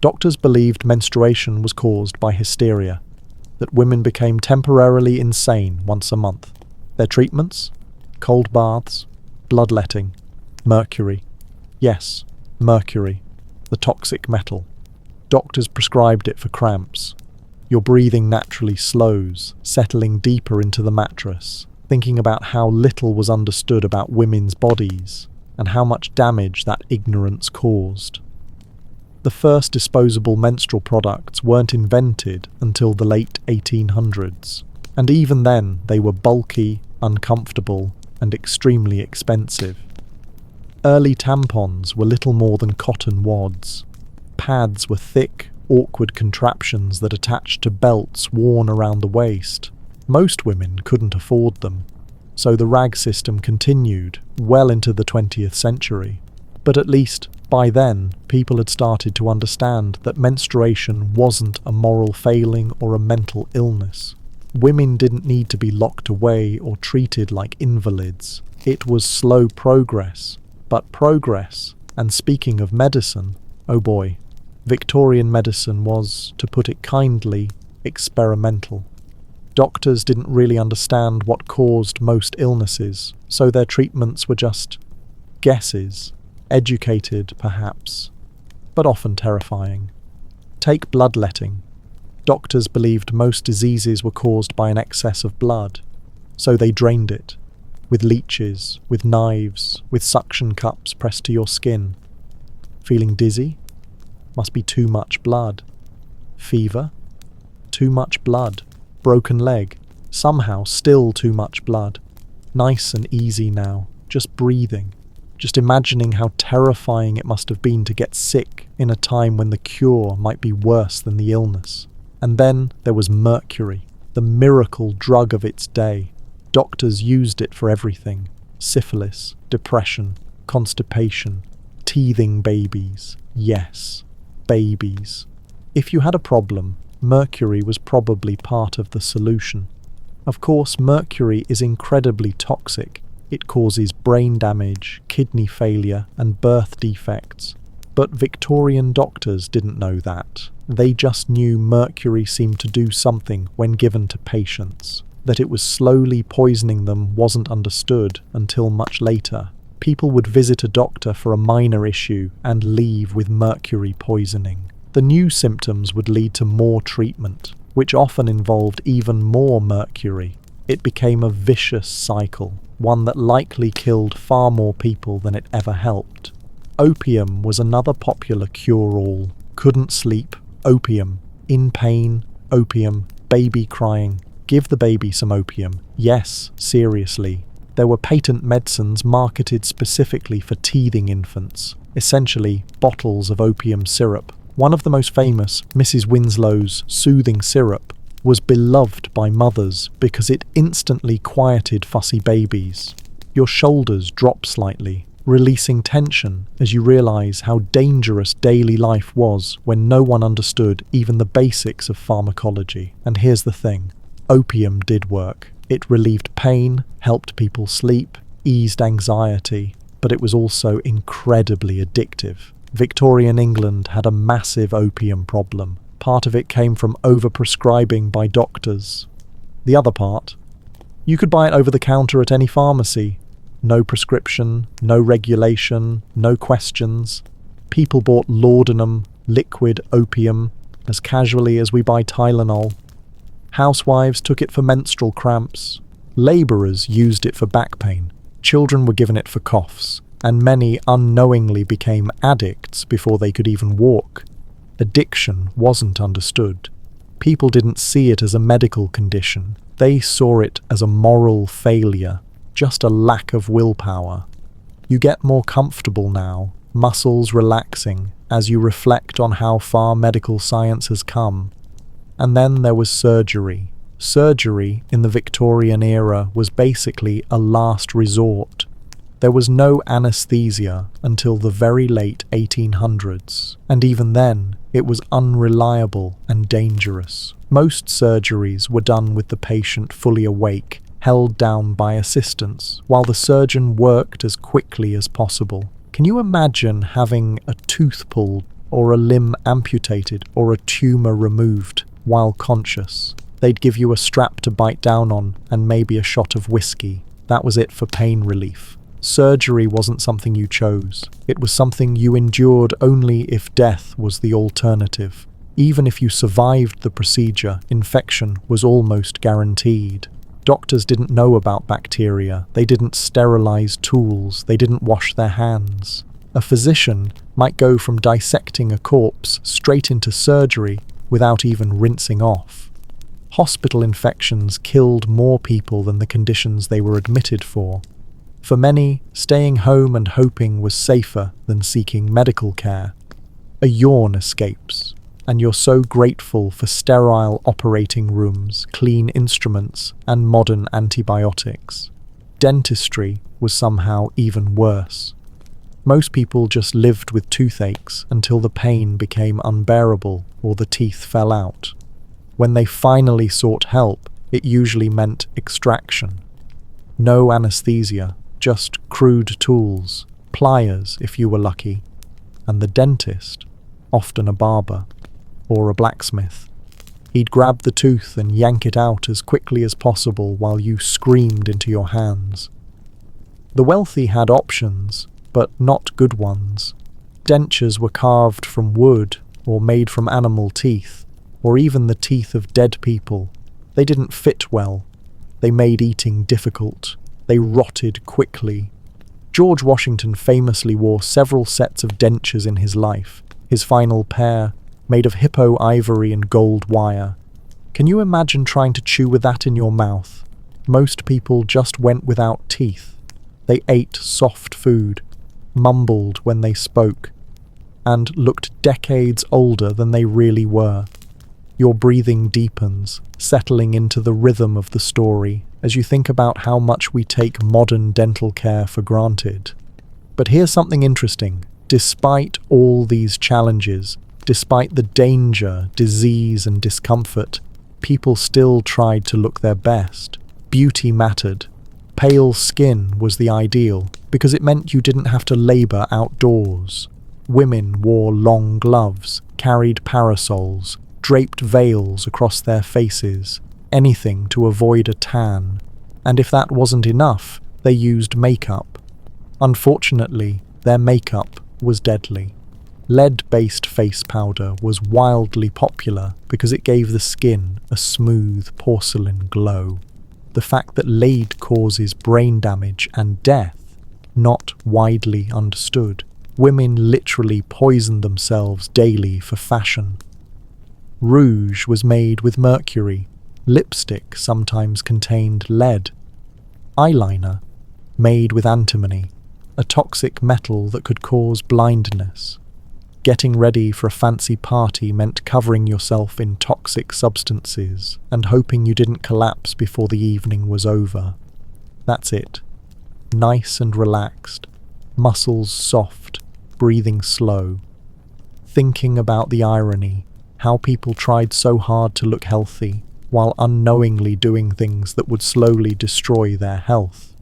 Doctors believed menstruation was caused by hysteria, that women became temporarily insane once a month. Their treatments? Cold baths, bloodletting, mercury. Yes, mercury, the toxic metal. Doctors prescribed it for cramps. Your breathing naturally slows, settling deeper into the mattress, thinking about how little was understood about women's bodies and how much damage that ignorance caused. The first disposable menstrual products weren't invented until the late 1800s, and even then they were bulky, uncomfortable, and extremely expensive. Early tampons were little more than cotton wads. Pads were thick, awkward contraptions that attached to belts worn around the waist. Most women couldn't afford them, so the rag system continued well into the 20th century. But at least, by then, people had started to understand that menstruation wasn't a moral failing or a mental illness. Women didn't need to be locked away or treated like invalids. It was slow progress, but progress, and speaking of medicine, oh boy, Victorian medicine was, to put it kindly, experimental. Doctors didn't really understand what caused most illnesses, so their treatments were just guesses, educated perhaps, but often terrifying. Take bloodletting. Doctors believed most diseases were caused by an excess of blood, so they drained it, with leeches, with knives, with suction cups pressed to your skin. Feeling dizzy? Must be too much blood. Fever? Too much blood. Broken leg? Somehow still too much blood. Nice and easy now, just breathing. Just imagining how terrifying it must have been to get sick in a time when the cure might be worse than the illness. And then there was mercury, the miracle drug of its day. Doctors used it for everything. Syphilis, depression, constipation, teething babies. Yes, babies. If you had a problem, mercury was probably part of the solution. Of course, mercury is incredibly toxic. It causes brain damage, kidney failure, and birth defects. But Victorian doctors didn't know that. They just knew mercury seemed to do something when given to patients. That it was slowly poisoning them wasn't understood until much later. People would visit a doctor for a minor issue and leave with mercury poisoning. The new symptoms would lead to more treatment, which often involved even more mercury. It became a vicious cycle, one that likely killed far more people than it ever helped. Opium was another popular cure-all. Couldn't sleep, opium. In pain, opium. Baby crying, give the baby some opium. Yes, seriously. There were patent medicines marketed specifically for teething infants, essentially bottles of opium syrup. One of the most famous, Mrs. Winslow's soothing syrup, was beloved by mothers because it instantly quieted fussy babies. Your shoulders drop slightly, releasing tension as you realize how dangerous daily life was when no one understood even the basics of pharmacology. And here's the thing, opium did work. It relieved pain, helped people sleep, eased anxiety, but it was also incredibly addictive. Victorian England had a massive opium problem. Part of it came from overprescribing by doctors. The other part, you could buy it over the counter at any pharmacy. No prescription, no regulation, no questions. People bought laudanum, liquid opium, as casually as we buy Tylenol. Housewives took it for menstrual cramps. Labourers used it for back pain. Children were given it for coughs, and many unknowingly became addicts before they could even walk. Addiction wasn't understood. People didn't see it as a medical condition. They saw it as a moral failure, just a lack of willpower. You get more comfortable now, muscles relaxing, as you reflect on how far medical science has come. And then there was surgery. Surgery in the Victorian era was basically a last resort. There was no anesthesia until the very late 1800s, and even then, it was unreliable and dangerous. Most surgeries were done with the patient fully awake, held down by assistants, while the surgeon worked as quickly as possible. Can you imagine having a tooth pulled, or a limb amputated, or a tumour removed while conscious? They'd give you a strap to bite down on, and maybe a shot of whiskey. That was it for pain relief. Surgery wasn't something you chose. It was something you endured only if death was the alternative. Even if you survived the procedure, infection was almost guaranteed. Doctors didn't know about bacteria. They didn't sterilize tools. They didn't wash their hands. A physician might go from dissecting a corpse straight into surgery without even rinsing off. Hospital infections killed more people than the conditions they were admitted for. For many, staying home and hoping was safer than seeking medical care. A yawn escapes, and you're so grateful for sterile operating rooms, clean instruments, and modern antibiotics. Dentistry was somehow even worse. Most people just lived with toothaches until the pain became unbearable or the teeth fell out. When they finally sought help, it usually meant extraction. No anesthesia, just crude tools, pliers if you were lucky, and the dentist, often a barber, or a blacksmith. He'd grab the tooth and yank it out as quickly as possible while you screamed into your hands. The wealthy had options, but not good ones. Dentures were carved from wood or made from animal teeth, or even the teeth of dead people. They didn't fit well. They made eating difficult. They rotted quickly. George Washington famously wore several sets of dentures in his life, his final pair, made of hippo ivory and gold wire. Can you imagine trying to chew with that in your mouth? Most people just went without teeth. They ate soft food, mumbled when they spoke, and looked decades older than they really were. Your breathing deepens, settling into the rhythm of the story as you think about how much we take modern dental care for granted. But here's something interesting. Despite all these challenges, despite the danger, disease, and discomfort, people still tried to look their best. Beauty mattered. Pale skin was the ideal because it meant you didn't have to labor outdoors. Women wore long gloves, carried parasols, draped veils across their faces, anything to avoid a tan. And if that wasn't enough, they used makeup. Unfortunately, their makeup was deadly. Lead-based face powder was wildly popular because it gave the skin a smooth porcelain glow. The fact that lead causes brain damage and death, not widely understood. Women literally poisoned themselves daily for fashion. Rouge was made with mercury. Lipstick sometimes contained lead. Eyeliner, made with antimony, a toxic metal that could cause blindness. Getting ready for a fancy party meant covering yourself in toxic substances and hoping you didn't collapse before the evening was over. That's it. Nice and relaxed, muscles soft, breathing slow. Thinking about the irony, how people tried so hard to look healthy while unknowingly doing things that would slowly destroy their health.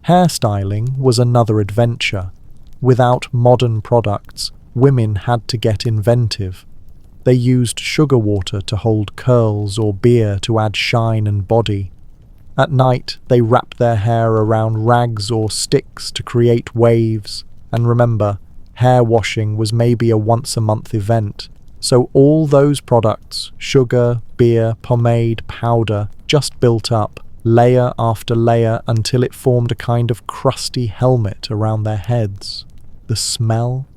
Hairstyling was another adventure. Without modern products, women had to get inventive. They used sugar water to hold curls or beer to add shine and body. At night, they wrapped their hair around rags or sticks to create waves. And remember, hair washing was maybe a once-a-month event. So all those products, sugar, beer, pomade, powder, just built up, layer after layer until it formed a kind of crusty helmet around their heads. The smell?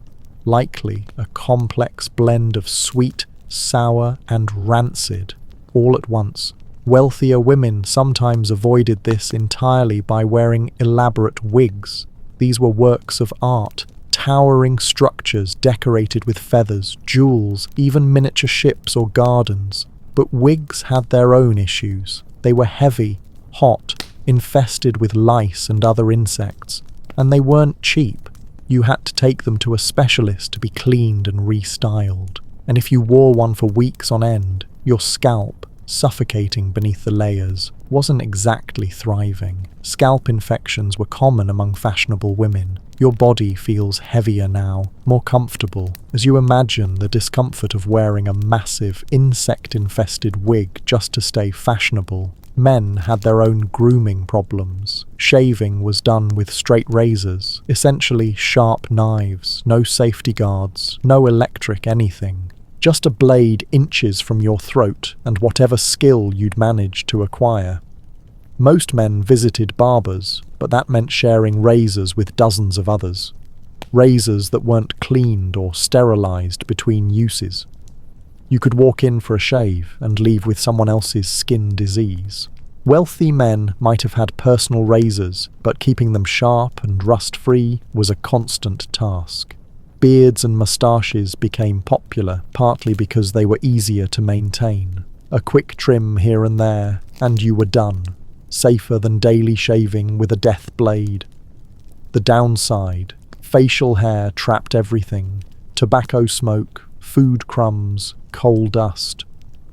Likely a complex blend of sweet, sour, and rancid, all at once. Wealthier women sometimes avoided this entirely by wearing elaborate wigs. These were works of art, towering structures decorated with feathers, jewels, even miniature ships or gardens. But wigs had their own issues. They were heavy, hot, infested with lice and other insects, and they weren't cheap. You had to take them to a specialist to be cleaned and restyled. And if you wore one for weeks on end, your scalp, suffocating beneath the layers, wasn't exactly thriving. Scalp infections were common among fashionable women. Your body feels heavier now, more comfortable, as you imagine the discomfort of wearing a massive, insect-infested wig just to stay fashionable. Men had their own grooming problems. Shaving was done with straight razors, essentially sharp knives, no safety guards, no electric anything. Just a blade inches from your throat and whatever skill you'd managed to acquire. Most men visited barbers, but that meant sharing razors with dozens of others. Razors that weren't cleaned or sterilized between uses. You could walk in for a shave and leave with someone else's skin disease. Wealthy men might have had personal razors, but keeping them sharp and rust-free was a constant task. Beards and moustaches became popular, partly because they were easier to maintain. A quick trim here and there, and you were done. Safer than daily shaving with a death blade. The downside: facial hair trapped everything. Tobacco smoke, food crumbs, coal dust.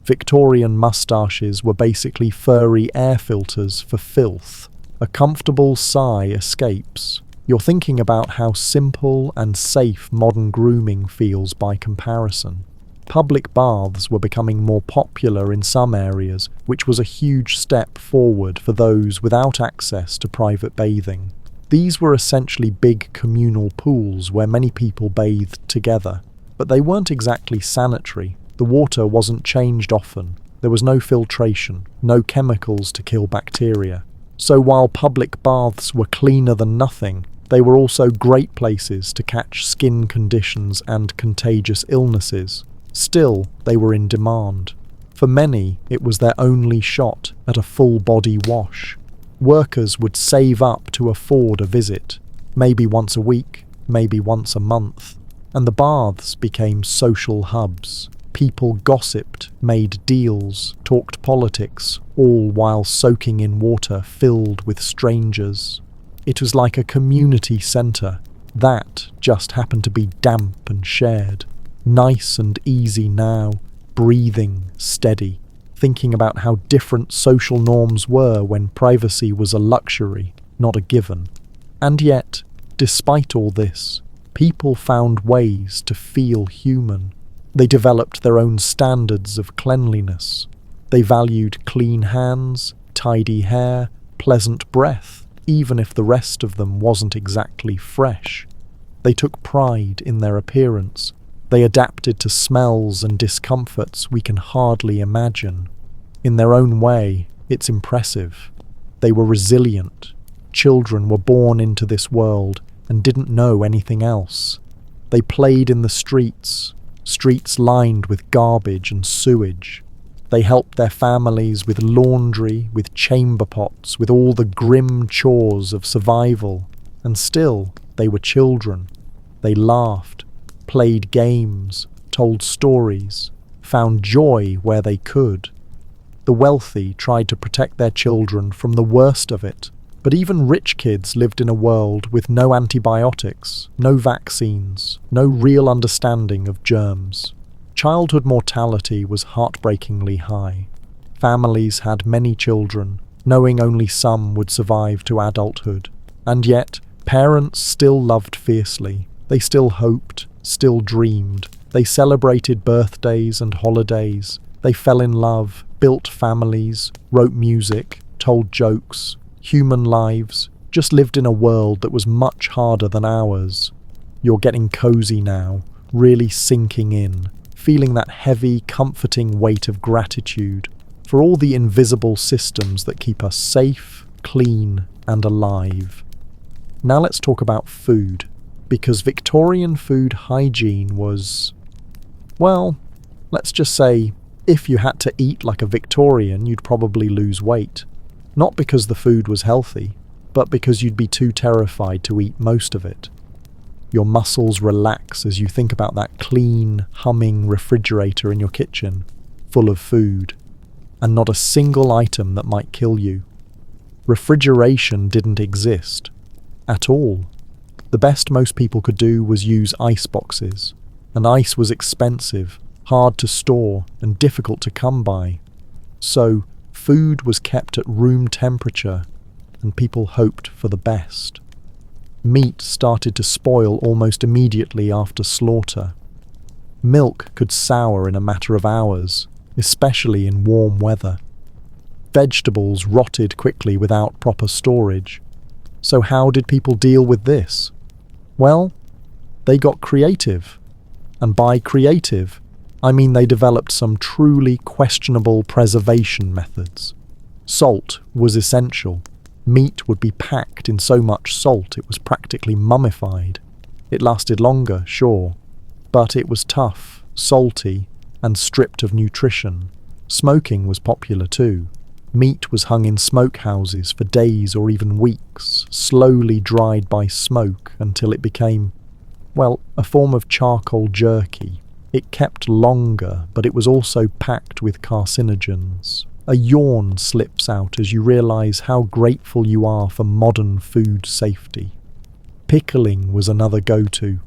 Victorian moustaches were basically furry air filters for filth. A comfortable sigh escapes. You're thinking about how simple and safe modern grooming feels by comparison. Public baths were becoming more popular in some areas, which was a huge step forward for those without access to private bathing. These were essentially big communal pools where many people bathed together, but they weren't exactly sanitary. The water wasn't changed often. There was no filtration, no chemicals to kill bacteria. So while public baths were cleaner than nothing, they were also great places to catch skin conditions and contagious illnesses. Still, they were in demand. For many, it was their only shot at a full-body wash. Workers would save up to afford a visit, maybe once a week, maybe once a month. And the baths became social hubs. People gossiped, made deals, talked politics, all while soaking in water filled with strangers. It was like a community centre. That just happened to be damp and shared. Nice and easy now, breathing, steady, thinking about how different social norms were when privacy was a luxury, not a given. And yet, despite all this, people found ways to feel human. They developed their own standards of cleanliness. They valued clean hands, tidy hair, pleasant breath, even if the rest of them wasn't exactly fresh. They took pride in their appearance. They adapted to smells and discomforts we can hardly imagine. In their own way, it's impressive. They were resilient. Children were born into this world and didn't know anything else. They played in the streets lined with garbage and sewage. They helped their families with laundry, with chamber pots, with all the grim chores of survival. And still, they were children. They laughed, played games, told stories, found joy where they could. The wealthy tried to protect their children from the worst of it, but even rich kids lived in a world with no antibiotics, no vaccines, no real understanding of germs. Childhood mortality was heartbreakingly high. Families had many children, knowing only some would survive to adulthood. And yet, parents still loved fiercely. They still hoped, still dreamed. They celebrated birthdays and holidays. They fell in love, built families, wrote music, told jokes. Human lives, just lived in a world that was much harder than ours. You're getting cozy now, really sinking in, feeling that heavy, comforting weight of gratitude for all the invisible systems that keep us safe, clean, and alive. Now let's talk about food, because Victorian food hygiene was, well, let's just say, if you had to eat like a Victorian, you'd probably lose weight. Not because the food was healthy, but because you'd be too terrified to eat most of it. Your muscles relax as you think about that clean, humming refrigerator in your kitchen, full of food, and not a single item that might kill you. Refrigeration didn't exist. At all. The best most people could do was use ice boxes, and ice was expensive, hard to store, and difficult to come by. So, food was kept at room temperature, and people hoped for the best. Meat started to spoil almost immediately after slaughter. Milk could sour in a matter of hours, especially in warm weather. Vegetables rotted quickly without proper storage. So how did people deal with this? Well, they got creative. And by creative, I mean they developed some truly questionable preservation methods. Salt was essential. Meat would be packed in so much salt it was practically mummified. It lasted longer, sure, but it was tough, salty, and stripped of nutrition. Smoking was popular too. Meat was hung in smokehouses for days or even weeks, slowly dried by smoke until it became, well, a form of charcoal jerky. It kept longer, but it was also packed with carcinogens. A yawn slips out as you realise how grateful you are for modern food safety. Pickling was another go-to.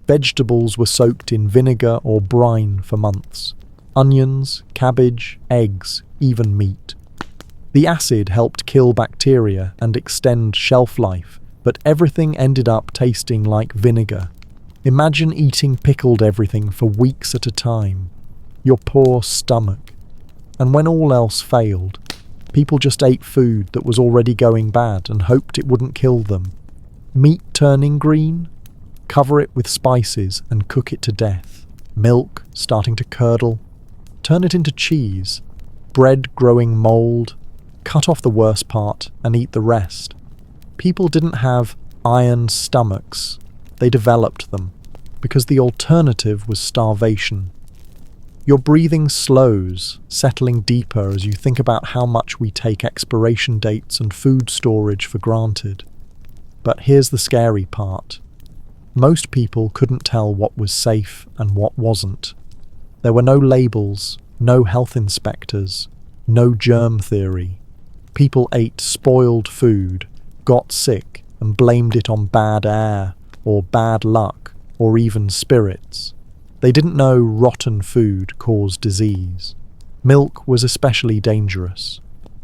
Vegetables were soaked in vinegar or brine for months. Onions, cabbage, eggs, even meat. The acid helped kill bacteria and extend shelf life, but everything ended up tasting like vinegar. Imagine eating pickled everything for weeks at a time. your poor stomach. And when all else failed, people just ate food that was already going bad and hoped it wouldn't kill them. Meat turning green? Cover it with spices and cook it to death. Milk starting to curdle? Turn it into cheese. Bread growing mould? Cut off the worst part and eat the rest. People didn't have iron stomachs. They developed them, because the alternative was starvation. Your breathing slows, settling deeper as you think about how much we take expiration dates and food storage for granted. But here's the scary part. Most people couldn't tell what was safe and what wasn't. There were no labels, no health inspectors, no germ theory. People ate spoiled food, got sick, and blamed it on bad air, or bad luck, or even spirits. They didn't know rotten food caused disease. Milk was especially dangerous.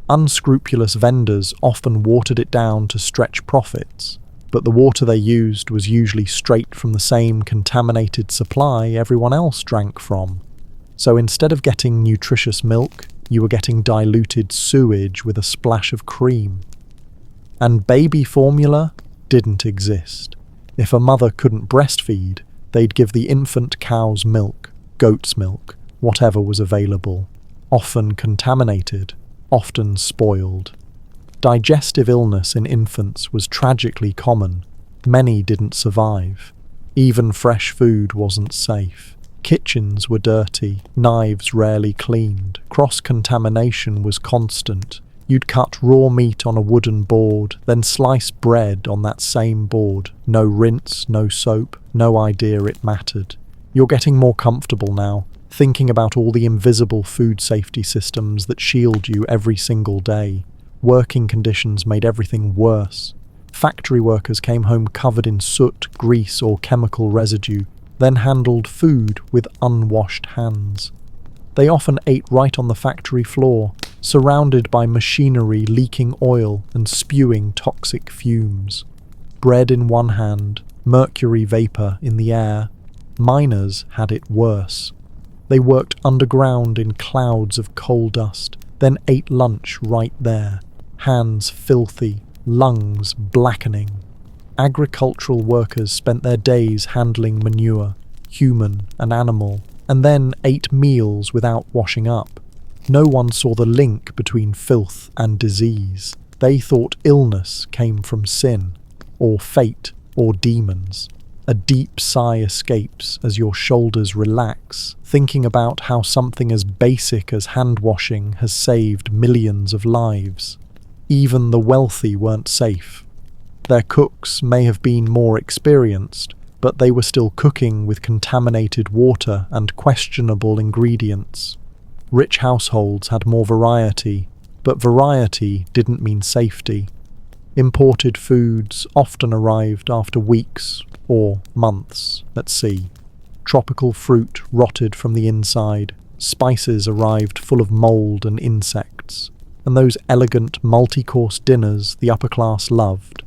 Unscrupulous vendors often watered it down to stretch profits, but the water they used was usually straight from the same contaminated supply everyone else drank from. So instead of getting nutritious milk, you were getting diluted sewage with a splash of cream. And baby formula didn't exist. If a mother couldn't breastfeed, they'd give the infant cow's milk, goat's milk, whatever was available, often contaminated, often spoiled. Digestive illness in infants was tragically common. Many didn't survive. Even fresh food wasn't safe. Kitchens were dirty, knives rarely cleaned, cross-contamination was constant. You'd cut raw meat on a wooden board, then slice bread on that same board. No rinse, no soap, no idea it mattered. You're getting more comfortable now, thinking about all the invisible food safety systems that shield you every single day. Working conditions made everything worse. Factory workers came home covered in soot, grease, or chemical residue, then handled food with unwashed hands. They often ate right on the factory floor, surrounded by machinery leaking oil and spewing toxic fumes. Bread in one hand, mercury vapor in the air. Miners had it worse. They worked underground in clouds of coal dust, then ate lunch right there. Hands filthy, lungs blackening. Agricultural workers spent their days handling manure, human and animal, and then ate meals without washing up. No one saw the link between filth and disease. They thought illness came from sin, or fate, or demons. A deep sigh escapes as your shoulders relax, thinking about how something as basic as hand washing has saved millions of lives. Even the wealthy weren't safe. Their cooks may have been more experienced, but they were still cooking with contaminated water and questionable ingredients. Rich households had more variety, but variety didn't mean safety. Imported foods often arrived after weeks or months at sea. Tropical fruit rotted from the inside, spices arrived full of mould and insects, and those elegant multi-course dinners the upper class loved.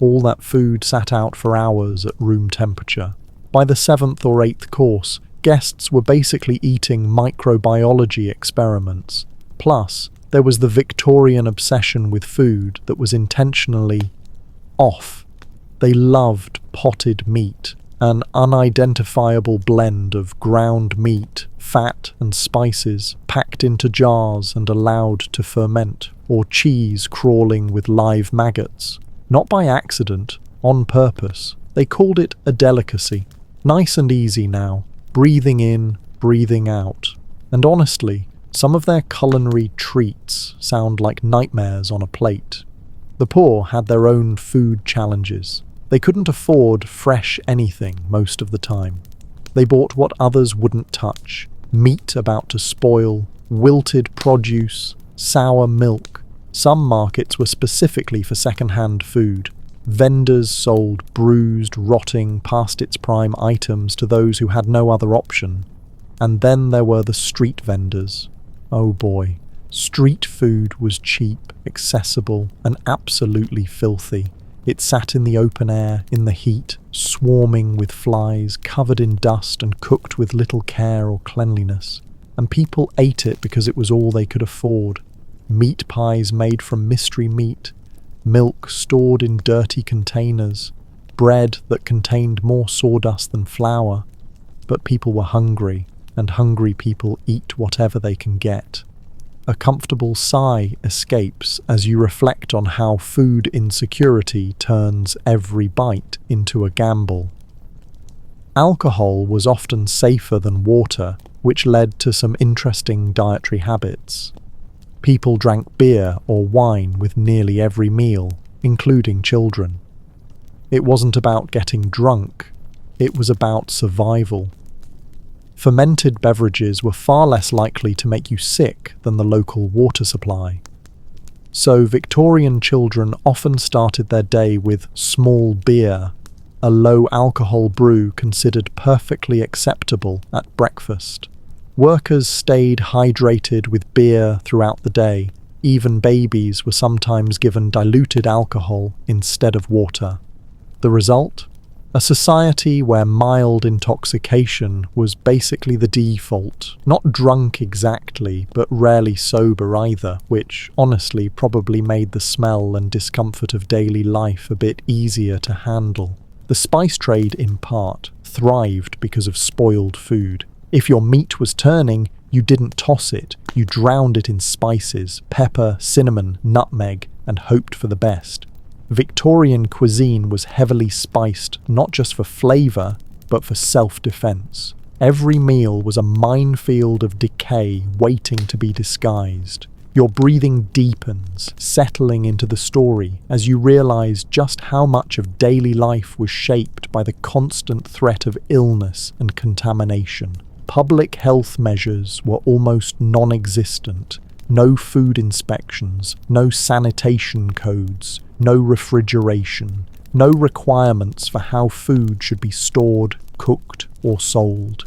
All that food sat out for hours at room temperature. By the 7th or 8th course, guests were basically eating microbiology experiments. Plus, there was the Victorian obsession with food that was intentionally off. They loved potted meat, an unidentifiable blend of ground meat, fat and spices packed into jars and allowed to ferment, or cheese crawling with live maggots. Not by accident, on purpose. They called it a delicacy. Nice and easy now, breathing in, breathing out. And honestly, some of their culinary treats sound like nightmares on a plate. The poor had their own food challenges. They couldn't afford fresh anything most of the time. They bought what others wouldn't touch: meat about to spoil, wilted produce, sour milk. Some markets were specifically for second-hand food. Vendors sold bruised, rotting, past its prime items to those who had no other option. And then there were the street vendors. Oh boy, street food was cheap, accessible, and absolutely filthy. It sat in the open air, in the heat, swarming with flies, covered in dust and cooked with little care or cleanliness. and people ate it because it was all they could afford. Meat pies made from mystery meat, milk stored in dirty containers, bread that contained more sawdust than flour. But people were hungry, and hungry people eat whatever they can get. A comfortable sigh escapes as you reflect on how food insecurity turns every bite into a gamble. Alcohol was often safer than water, which led to some interesting dietary habits. People drank beer or wine with nearly every meal, including children. It wasn't about getting drunk, it was about survival. Fermented beverages were far less likely to make you sick than the local water supply. So Victorian children often started their day with small beer, a low-alcohol brew considered perfectly acceptable at breakfast. Workers stayed hydrated with beer throughout the day. Even babies were sometimes given diluted alcohol instead of water. The result? A society where mild intoxication was basically the default. Not drunk exactly, but rarely sober either, which honestly probably made the smell and discomfort of daily life a bit easier to handle. The spice trade, in part, thrived because of spoiled food. If your meat was turning, you didn't toss it, you drowned it in spices, pepper, cinnamon, nutmeg, and hoped for the best. Victorian cuisine was heavily spiced not just for flavour, but for self-defence. Every meal was a minefield of decay waiting to be disguised. Your breathing deepens, settling into the story as you realise just how much of daily life was shaped by the constant threat of illness and contamination. Public health measures were almost non-existent. No food inspections, no sanitation codes, no refrigeration, no requirements for how food should be stored, cooked, or sold.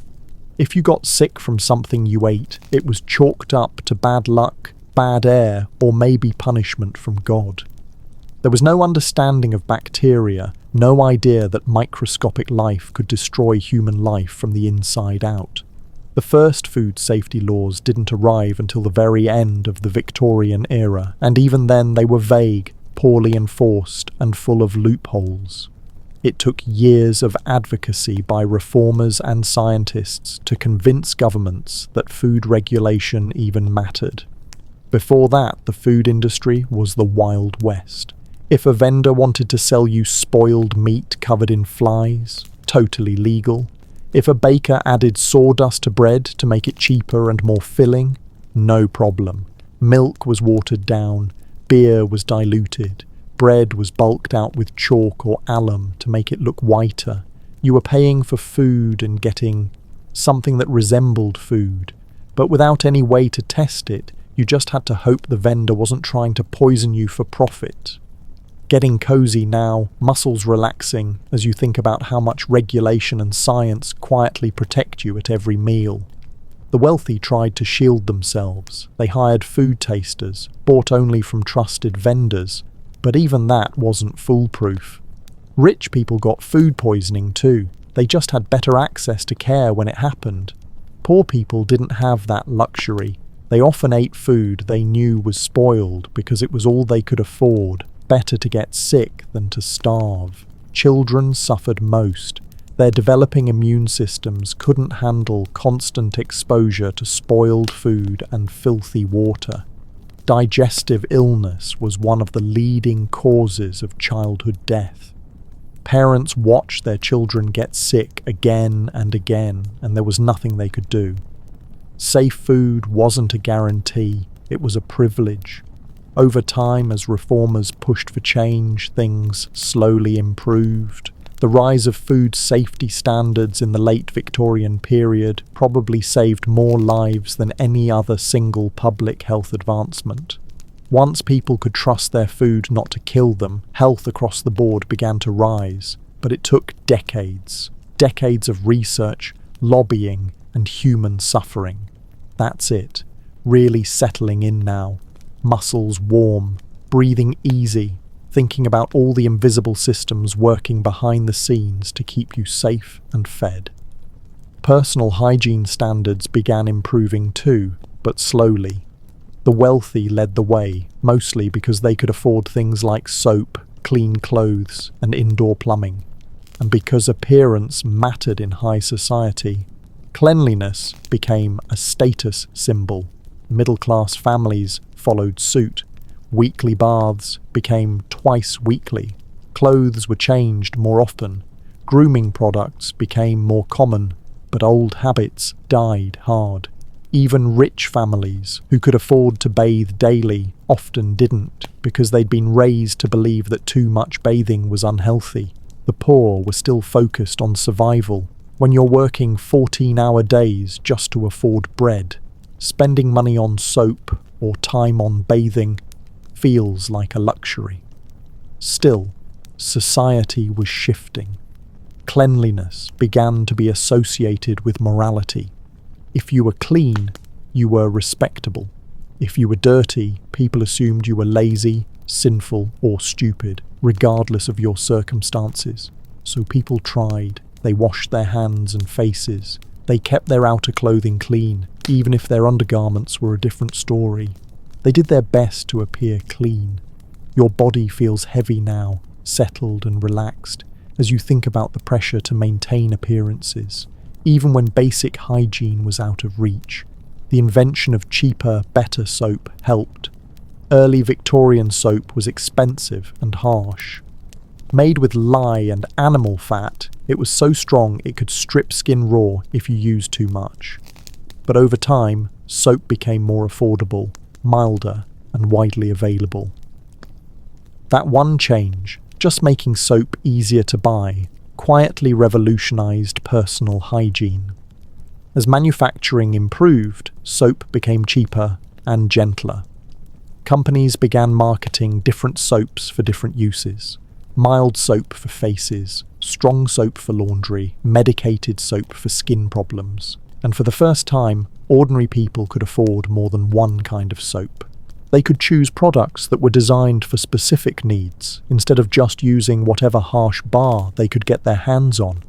If you got sick from something you ate, it was chalked up to bad luck, bad air, or maybe punishment from God. There was no understanding of bacteria, no idea that microscopic life could destroy human life from the inside out. The first food safety laws didn't arrive until the very end of the Victorian era, and even then they were vague, poorly enforced, and full of loopholes. It took years of advocacy by reformers and scientists to convince governments that food regulation even mattered. Before that, the food industry was the Wild West. If a vendor wanted to sell you spoiled meat covered in flies, totally legal. If a baker added sawdust to bread to make it cheaper and more filling, no problem. Milk was watered down, beer was diluted, bread was bulked out with chalk or alum to make it look whiter. You were paying for food and getting something that resembled food, but without any way to test it, you just had to hope the vendor wasn't trying to poison you for profit. Getting cozy now, muscles relaxing as you think about how much regulation and science quietly protect you at every meal. The wealthy tried to shield themselves. They hired food tasters, bought only from trusted vendors, but even that wasn't foolproof. Rich people got food poisoning too. They just had better access to care when it happened. Poor people didn't have that luxury. They often ate food they knew was spoiled because it was all they could afford. Better to get sick than to starve. Children suffered most. Their developing immune systems couldn't handle constant exposure to spoiled food and filthy water. Digestive illness was one of the leading causes of childhood death. Parents watched their children get sick again and again, and there was nothing they could do. Safe food wasn't a guarantee, it was a privilege. Over time, as reformers pushed for change, things slowly improved. The rise of food safety standards in the late Victorian period probably saved more lives than any other single public health advancement. Once people could trust their food not to kill them, health across the board began to rise. But it took decades. Decades of research, lobbying, and human suffering. That's it. Really settling in now. Muscles warm, breathing easy, thinking about all the invisible systems working behind the scenes to keep you safe and fed. Personal hygiene standards began improving too, but slowly. The wealthy led the way, mostly because they could afford things like soap, clean clothes, and indoor plumbing. And because appearance mattered in high society, cleanliness became a status symbol. Middle-class families followed suit. Weekly baths became twice weekly. Clothes were changed more often. Grooming products became more common, but old habits died hard. Even rich families who could afford to bathe daily often didn't, because they'd been raised to believe that too much bathing was unhealthy. The poor were still focused on survival. When you're working 14-hour days just to afford bread, spending money on soap or time on bathing feels like a luxury. Still, society was shifting. Cleanliness began to be associated with morality. If you were clean, you were respectable. If you were dirty, people assumed you were lazy, sinful, or stupid, regardless of your circumstances. So people tried. They washed their hands and faces. They kept their outer clothing clean, even if their undergarments were a different story. They did their best to appear clean. Your body feels heavy now, settled and relaxed, as you think about the pressure to maintain appearances, even when basic hygiene was out of reach. The invention of cheaper, better soap helped. Early Victorian soap was expensive and harsh. Made with lye and animal fat, it was so strong it could strip skin raw if you used too much. But over time, soap became more affordable, milder, and widely available. That one change, just making soap easier to buy, quietly revolutionized personal hygiene. As manufacturing improved, soap became cheaper and gentler. Companies began marketing different soaps for different uses. Mild soap for faces, strong soap for laundry, medicated soap for skin problems. And for the first time, ordinary people could afford more than one kind of soap. They could choose products that were designed for specific needs, instead of just using whatever harsh bar they could get their hands on.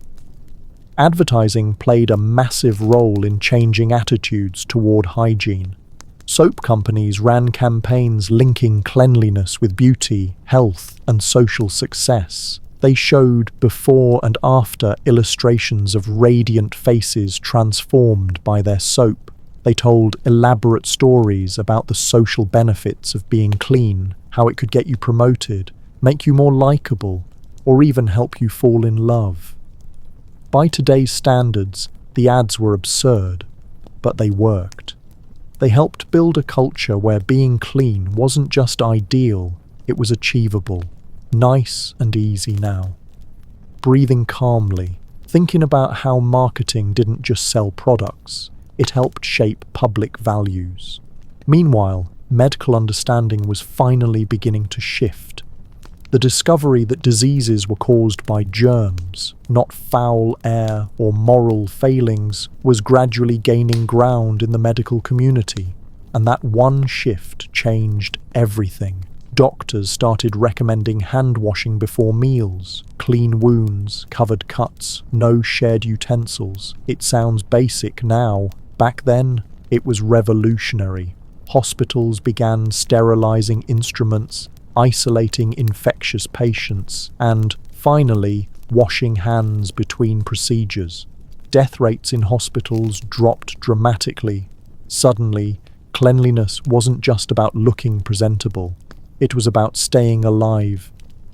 Advertising played a massive role in changing attitudes toward hygiene. Soap companies ran campaigns linking cleanliness with beauty, health, and social success. They showed before and after illustrations of radiant faces transformed by their soap. They told elaborate stories about the social benefits of being clean, how it could get you promoted, make you more likable, or even help you fall in love. By today's standards, the ads were absurd, but they worked. They helped build a culture where being clean wasn't just ideal, it was achievable, nice and easy now. Breathing calmly, thinking about how marketing didn't just sell products, it helped shape public values. Meanwhile, medical understanding was finally beginning to shift. The discovery that diseases were caused by germs, not foul air or moral failings, was gradually gaining ground in the medical community, and that one shift changed everything. Doctors started recommending hand washing before meals, clean wounds, covered cuts, no shared utensils. It sounds basic now. Back then, it was revolutionary. Hospitals began sterilizing instruments, isolating infectious patients, and, finally, washing hands between procedures. Death rates in hospitals dropped dramatically. Suddenly, cleanliness wasn't just about looking presentable. It was about staying alive.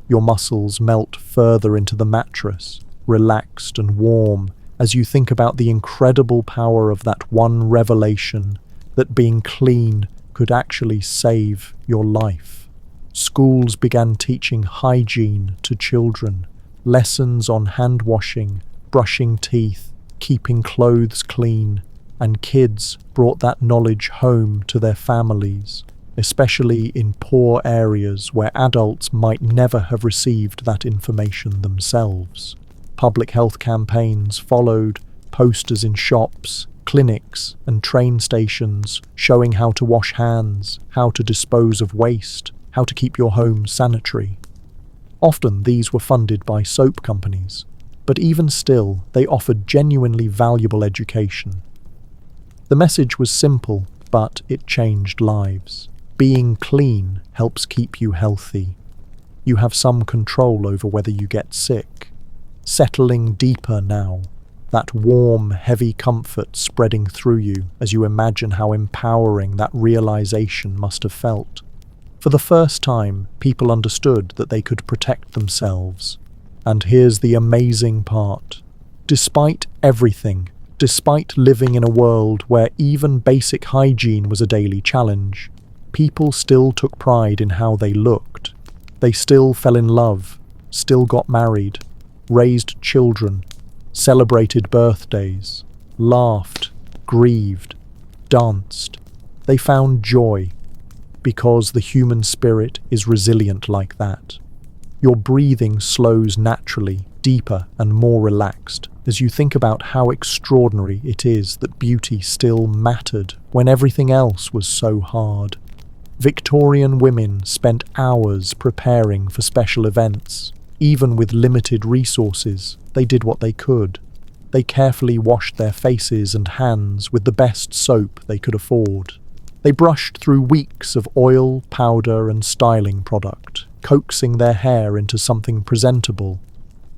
Your muscles melt further into the mattress, relaxed and warm, as you think about the incredible power of that one revelation, that being clean could actually save your life. Schools began teaching hygiene to children, lessons on hand washing, brushing teeth, keeping clothes clean, and kids brought that knowledge home to their families, especially in poor areas where adults might never have received that information themselves. Public health campaigns followed, posters in shops, clinics, and train stations showing how to wash hands, how to dispose of waste, how to keep your home sanitary. Often these were funded by soap companies. But even still, they offered genuinely valuable education. The message was simple, but it changed lives. Being clean helps keep you healthy. You have some control over whether you get sick. Settling deeper now. That warm, heavy comfort spreading through you as you imagine how empowering that realization must have felt. For the first time, people understood that they could protect themselves. And here's the amazing part. Despite everything, despite living in a world where even basic hygiene was a daily challenge, people still took pride in how they looked. They still fell in love, still got married, raised children, celebrated birthdays, laughed, grieved, danced. They found joy, because the human spirit is resilient like that. Your breathing slows naturally, deeper and more relaxed, as you think about how extraordinary it is that beauty still mattered when everything else was so hard. Victorian women spent hours preparing for special events. Even with limited resources, they did what they could. They carefully washed their faces and hands with the best soap they could afford. They brushed through weeks of oil, powder, and styling product, coaxing their hair into something presentable.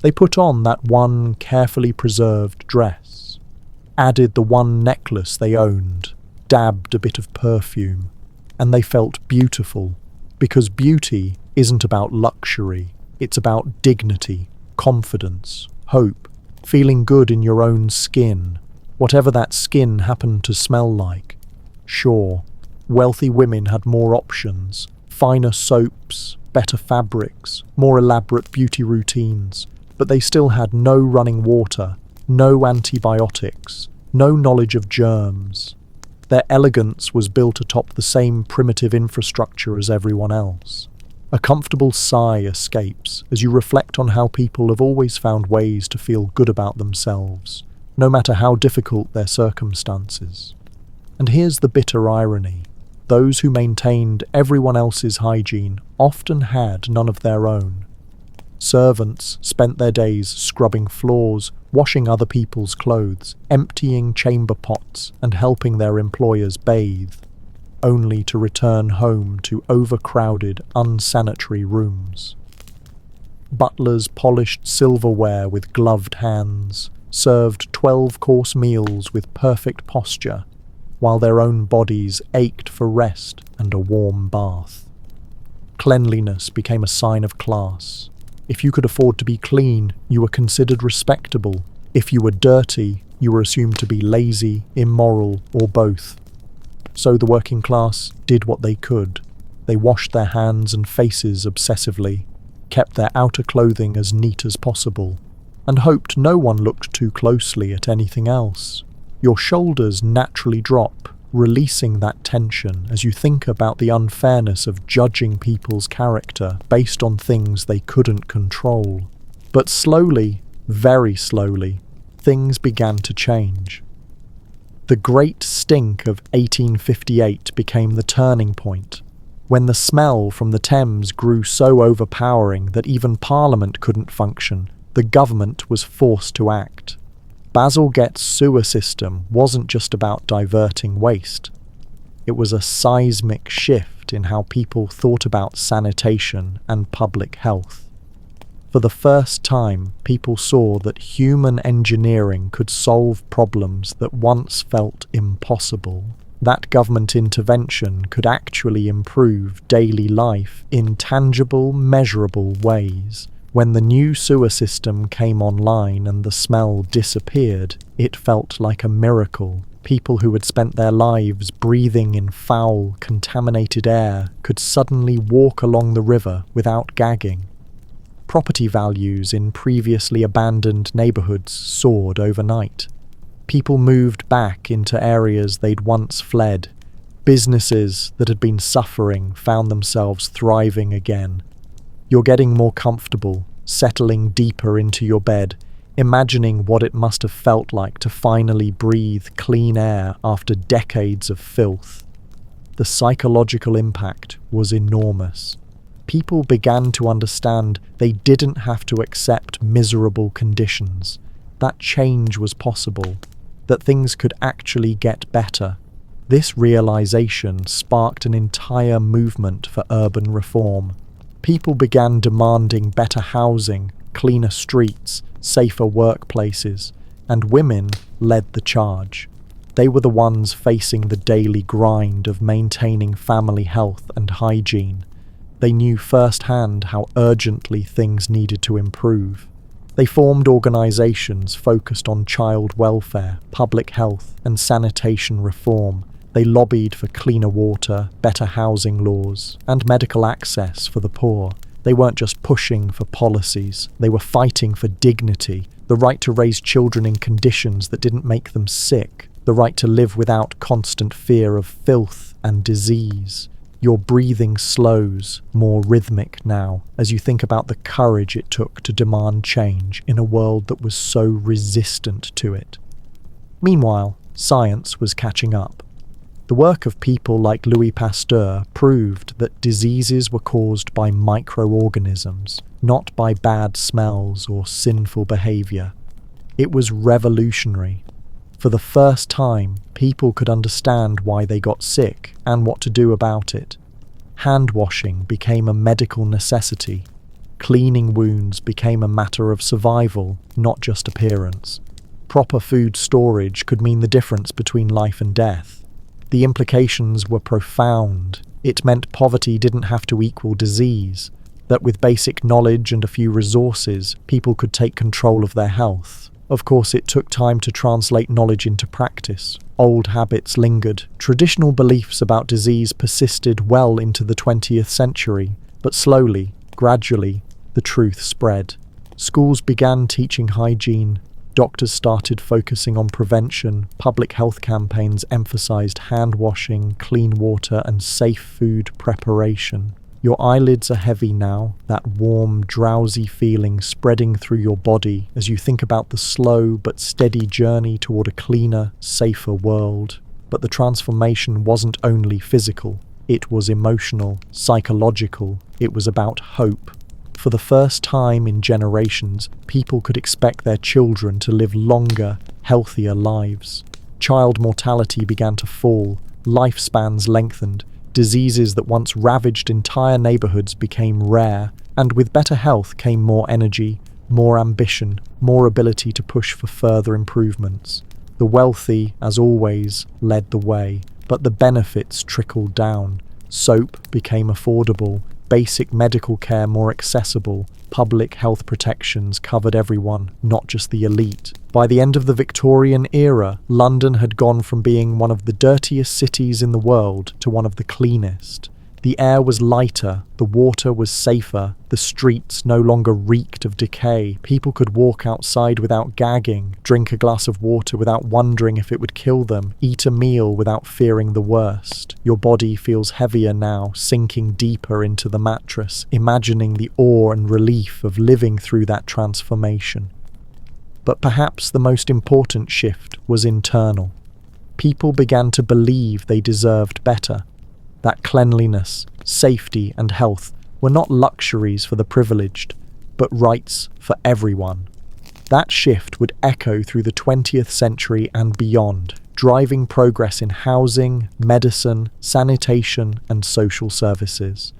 They put on that one carefully preserved dress, added the one necklace they owned, dabbed a bit of perfume, and they felt beautiful, because beauty isn't about luxury, it's about dignity, confidence, hope, feeling good in your own skin, whatever that skin happened to smell like. Sure, wealthy women had more options, finer soaps, better fabrics, more elaborate beauty routines, but they still had no running water, no antibiotics, no knowledge of germs. Their elegance was built atop the same primitive infrastructure as everyone else. A comfortable sigh escapes as you reflect on how people have always found ways to feel good about themselves, no matter how difficult their circumstances. And here's the bitter irony. Those who maintained everyone else's hygiene often had none of their own. Servants spent their days scrubbing floors, washing other people's clothes, emptying chamber pots, and helping their employers bathe, only to return home to overcrowded, unsanitary rooms. Butlers polished silverware with gloved hands, served 12-course meals with perfect posture, while their own bodies ached for rest and a warm bath. Cleanliness became a sign of class. If you could afford to be clean, you were considered respectable. If you were dirty, you were assumed to be lazy, immoral, or both. So the working class did what they could. They washed their hands and faces obsessively, kept their outer clothing as neat as possible, and hoped no one looked too closely at anything else. Your shoulders naturally drop, releasing that tension as you think about the unfairness of judging people's character based on things they couldn't control. But slowly, very slowly, things began to change. The Great Stink of 1858 became the turning point, when the smell from the Thames grew so overpowering that even Parliament couldn't function. The government was forced to act. Bazalgette's sewer system wasn't just about diverting waste. It was a seismic shift in how people thought about sanitation and public health. For the first time, people saw that human engineering could solve problems that once felt impossible. That government intervention could actually improve daily life in tangible, measurable ways. When the new sewer system came online and the smell disappeared, it felt like a miracle. People who had spent their lives breathing in foul, contaminated air could suddenly walk along the river without gagging. Property values in previously abandoned neighborhoods soared overnight. People moved back into areas they'd once fled. Businesses that had been suffering found themselves thriving again. You're getting more comfortable, settling deeper into your bed, imagining what it must have felt like to finally breathe clean air after decades of filth. The psychological impact was enormous. People began to understand they didn't have to accept miserable conditions, that change was possible, that things could actually get better. This realization sparked an entire movement for urban reform. People began demanding better housing, cleaner streets, safer workplaces, and women led the charge. They were the ones facing the daily grind of maintaining family health and hygiene. They knew firsthand how urgently things needed to improve. They formed organizations focused on child welfare, public health, and sanitation reform. They lobbied for cleaner water, better housing laws, and medical access for the poor. They weren't just pushing for policies, they were fighting for dignity, the right to raise children in conditions that didn't make them sick, the right to live without constant fear of filth and disease. Your breathing slows, more rhythmic now, as you think about the courage it took to demand change in a world that was so resistant to it. Meanwhile, science was catching up. The work of people like Louis Pasteur proved that diseases were caused by microorganisms, not by bad smells or sinful behavior. It was revolutionary. For the first time, people could understand why they got sick and what to do about it. Hand washing became a medical necessity. Cleaning wounds became a matter of survival, not just appearance. Proper food storage could mean the difference between life and death. The implications were profound. It meant poverty didn't have to equal disease, that with basic knowledge and a few resources, people could take control of their health. Of course, it took time to translate knowledge into practice. Old habits lingered. Traditional beliefs about disease persisted well into the 20th century, but slowly, gradually, the truth spread. Schools began teaching hygiene. Doctors started focusing on prevention. Public health campaigns emphasized hand washing, clean water, and safe food preparation. Your eyelids are heavy now, that warm, drowsy feeling spreading through your body as you think about the slow but steady journey toward a cleaner, safer world. But the transformation wasn't only physical. It was emotional, psychological. It was about hope. For the first time in generations, people could expect their children to live longer, healthier lives. Child mortality began to fall, lifespans lengthened, diseases that once ravaged entire neighborhoods became rare, and with better health came more energy, more ambition, more ability to push for further improvements. The wealthy, as always, led the way, but the benefits trickled down. Soap became affordable, basic medical care more accessible, public health protections covered everyone, not just the elite. By the end of the Victorian era, London had gone from being one of the dirtiest cities in the world to one of the cleanest. The air was lighter, the water was safer, the streets no longer reeked of decay. People could walk outside without gagging, drink a glass of water without wondering if it would kill them, eat a meal without fearing the worst. Your body feels heavier now, sinking deeper into the mattress, imagining the awe and relief of living through that transformation. But perhaps the most important shift was internal. People began to believe they deserved better. That cleanliness, safety, and health were not luxuries for the privileged, but rights for everyone. That shift would echo through the 20th century and beyond, driving progress in housing, medicine, sanitation, and social services.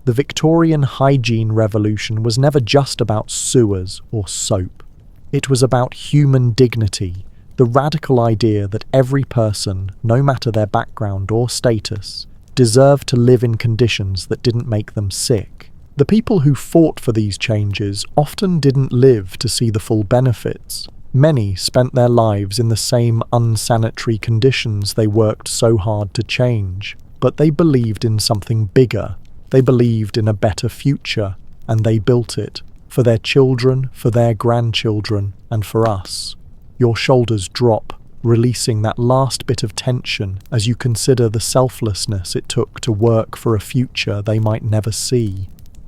The Victorian hygiene revolution was never just about sewers or soap. It was about human dignity, the radical idea that every person, no matter their background or status, deserved to live in conditions that didn't make them sick. The people who fought for these changes often didn't live to see the full benefits. Many spent their lives in the same unsanitary conditions they worked so hard to change. But they believed in something bigger. They believed in a better future, and they built it. For their children, for their grandchildren, and for us. Your shoulders drop, releasing that last bit of tension as you consider the selflessness it took to work for a future they might never see.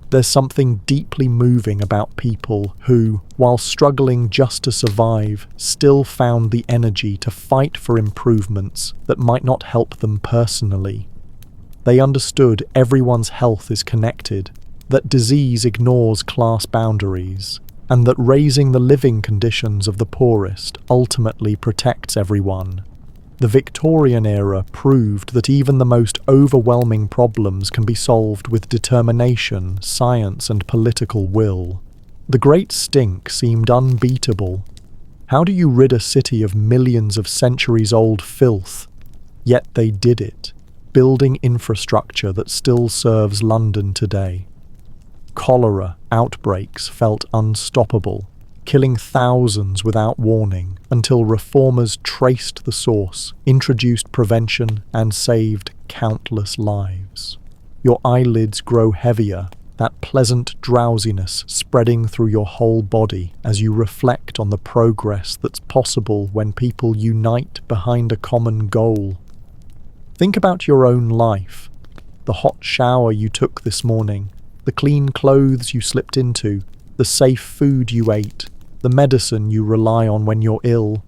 There's something deeply moving about people who, while struggling just to survive, still found the energy to fight for improvements that might not help them personally. They understood everyone's health is connected, that disease ignores class boundaries, and that raising the living conditions of the poorest ultimately protects everyone. The Victorian era proved that even the most overwhelming problems can be solved with determination, science, and political will. The Great Stink seemed unbeatable. How do you rid a city of millions of centuries-old filth? Yet they did it, building infrastructure that still serves London today. Cholera outbreaks felt unstoppable, killing thousands without warning, until reformers traced the source, introduced prevention, and saved countless lives. Your eyelids grow heavier, that pleasant drowsiness spreading through your whole body as you reflect on the progress that's possible when people unite behind a common goal. Think about your own life, the hot shower you took this morning, the clean clothes you slipped into, the safe food you ate, the medicine you rely on when you're ill.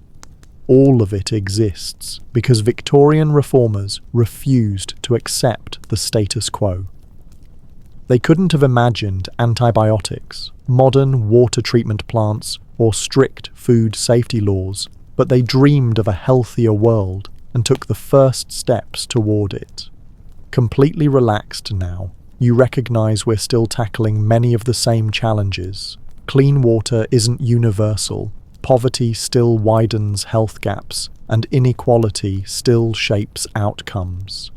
All of it exists because Victorian reformers refused to accept the status quo. They couldn't have imagined antibiotics, modern water treatment plants, or strict food safety laws, but they dreamed of a healthier world and took the first steps toward it. Completely relaxed now, you recognize we're still tackling many of the same challenges. Clean water isn't universal, poverty still widens health gaps, and inequality still shapes outcomes.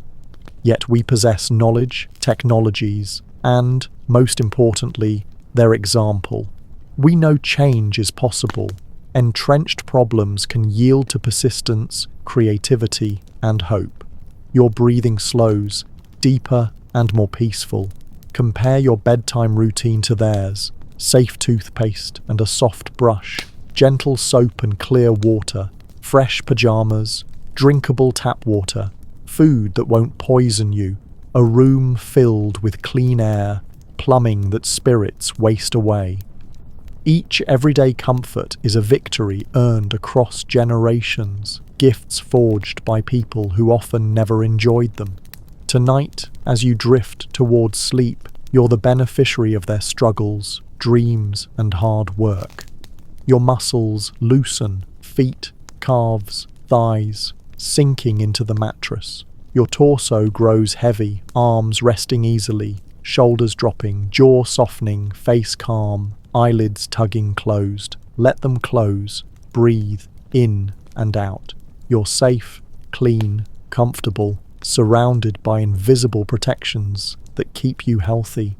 Yet we possess knowledge, technologies, and, most importantly, their example. We know change is possible. Entrenched problems can yield to persistence, creativity, and hope. Your breathing slows, deeper and more peaceful. Compare your bedtime routine to theirs. Safe toothpaste and a soft brush, gentle soap and clear water, fresh pajamas, drinkable tap water, food that won't poison you, a room filled with clean air, plumbing that spirits waste away. Each everyday comfort is a victory earned across generations, gifts forged by people who often never enjoyed them. Tonight, as you drift towards sleep, you're the beneficiary of their struggles, dreams, and hard work. Your muscles loosen, feet, calves, thighs, sinking into the mattress. Your torso grows heavy, arms resting easily, shoulders dropping, jaw softening, face calm, eyelids tugging closed. Let them close. Breathe in and out. You're safe, clean, comfortable, surrounded by invisible protections that keep you healthy.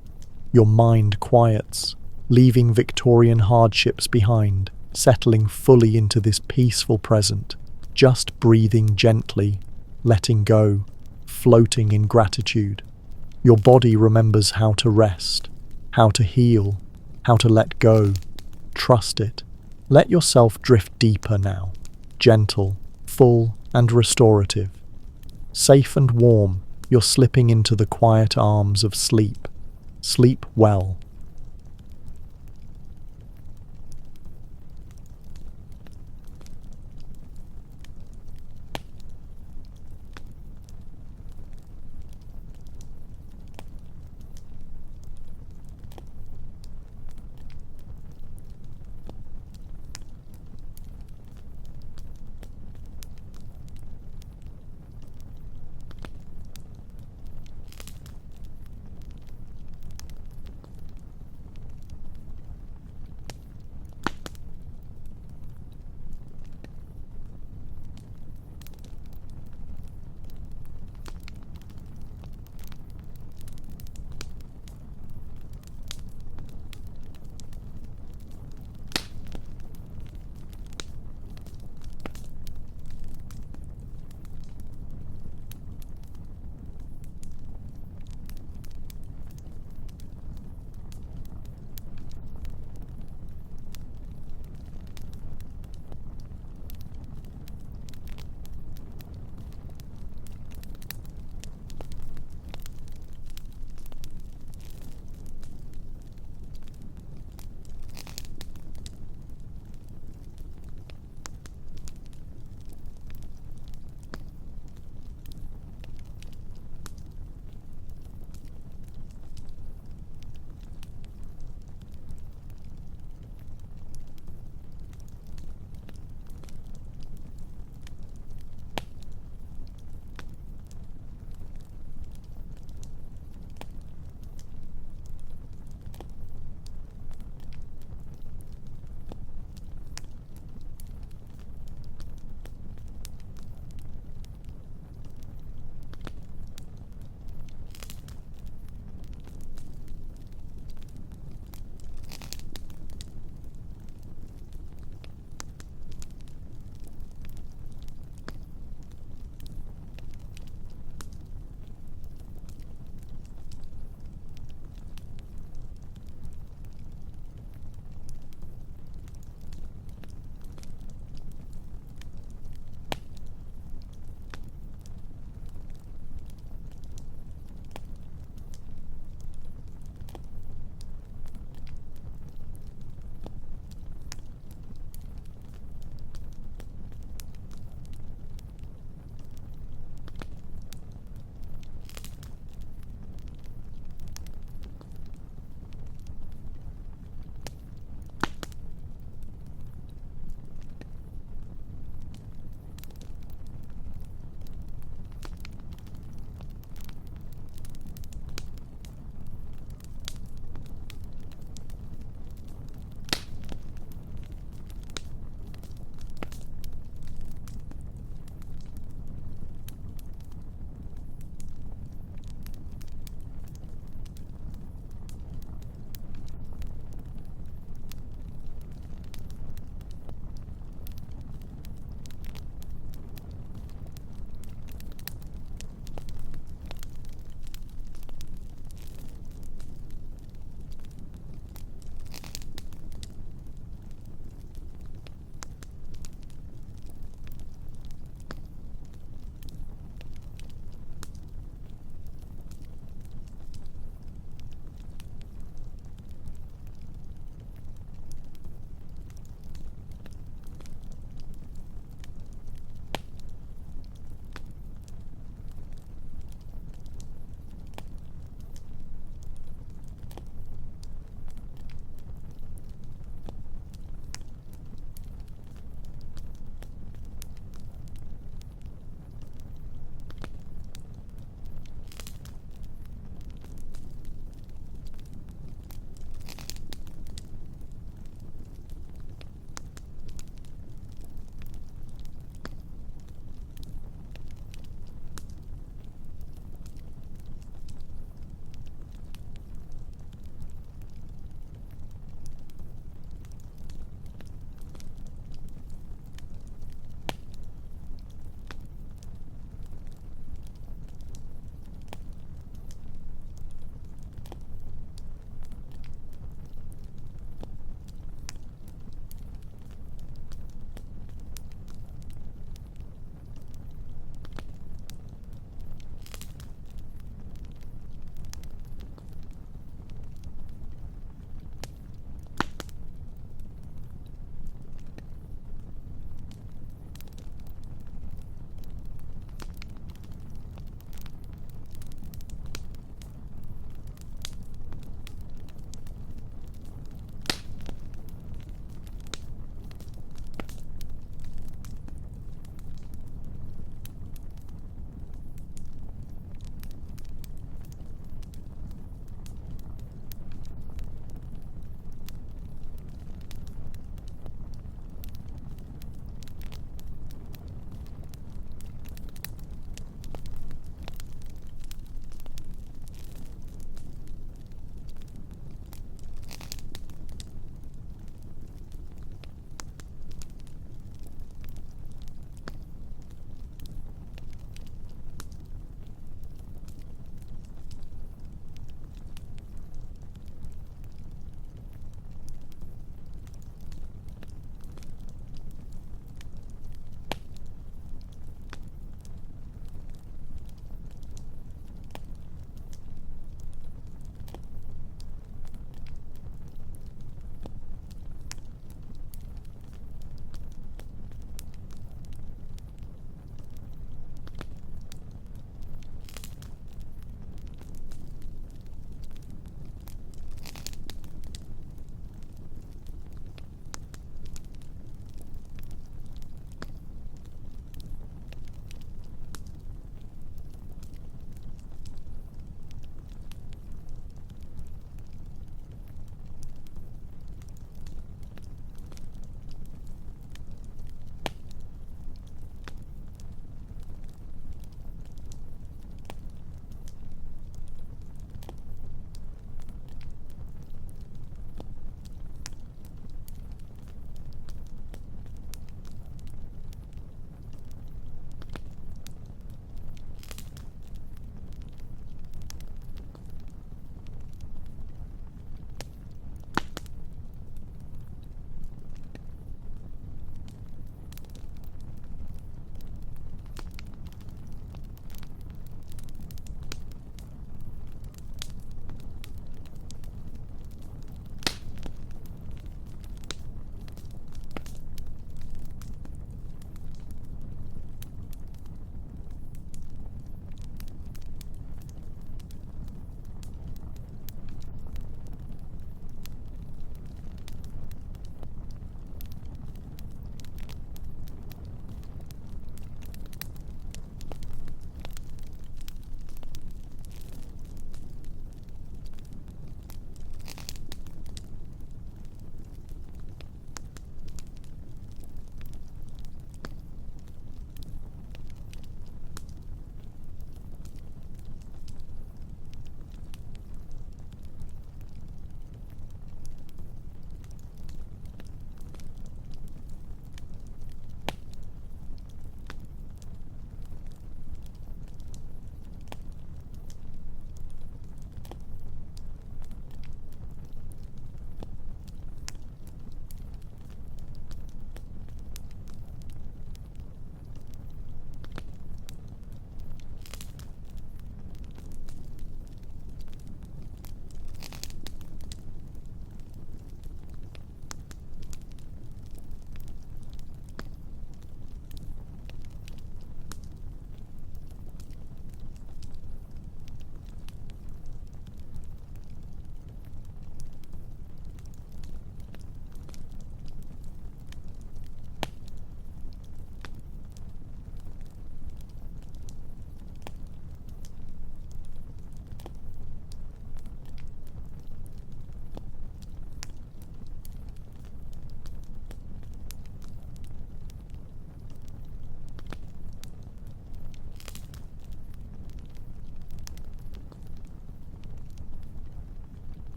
Your mind quiets, leaving Victorian hardships behind, settling fully into this peaceful present, just breathing gently, letting go, floating in gratitude. Your body remembers how to rest, how to heal, how to let go. Trust it. Let yourself drift deeper now, gentle, full, and restorative. Safe and warm, you're slipping into the quiet arms of sleep. Sleep well.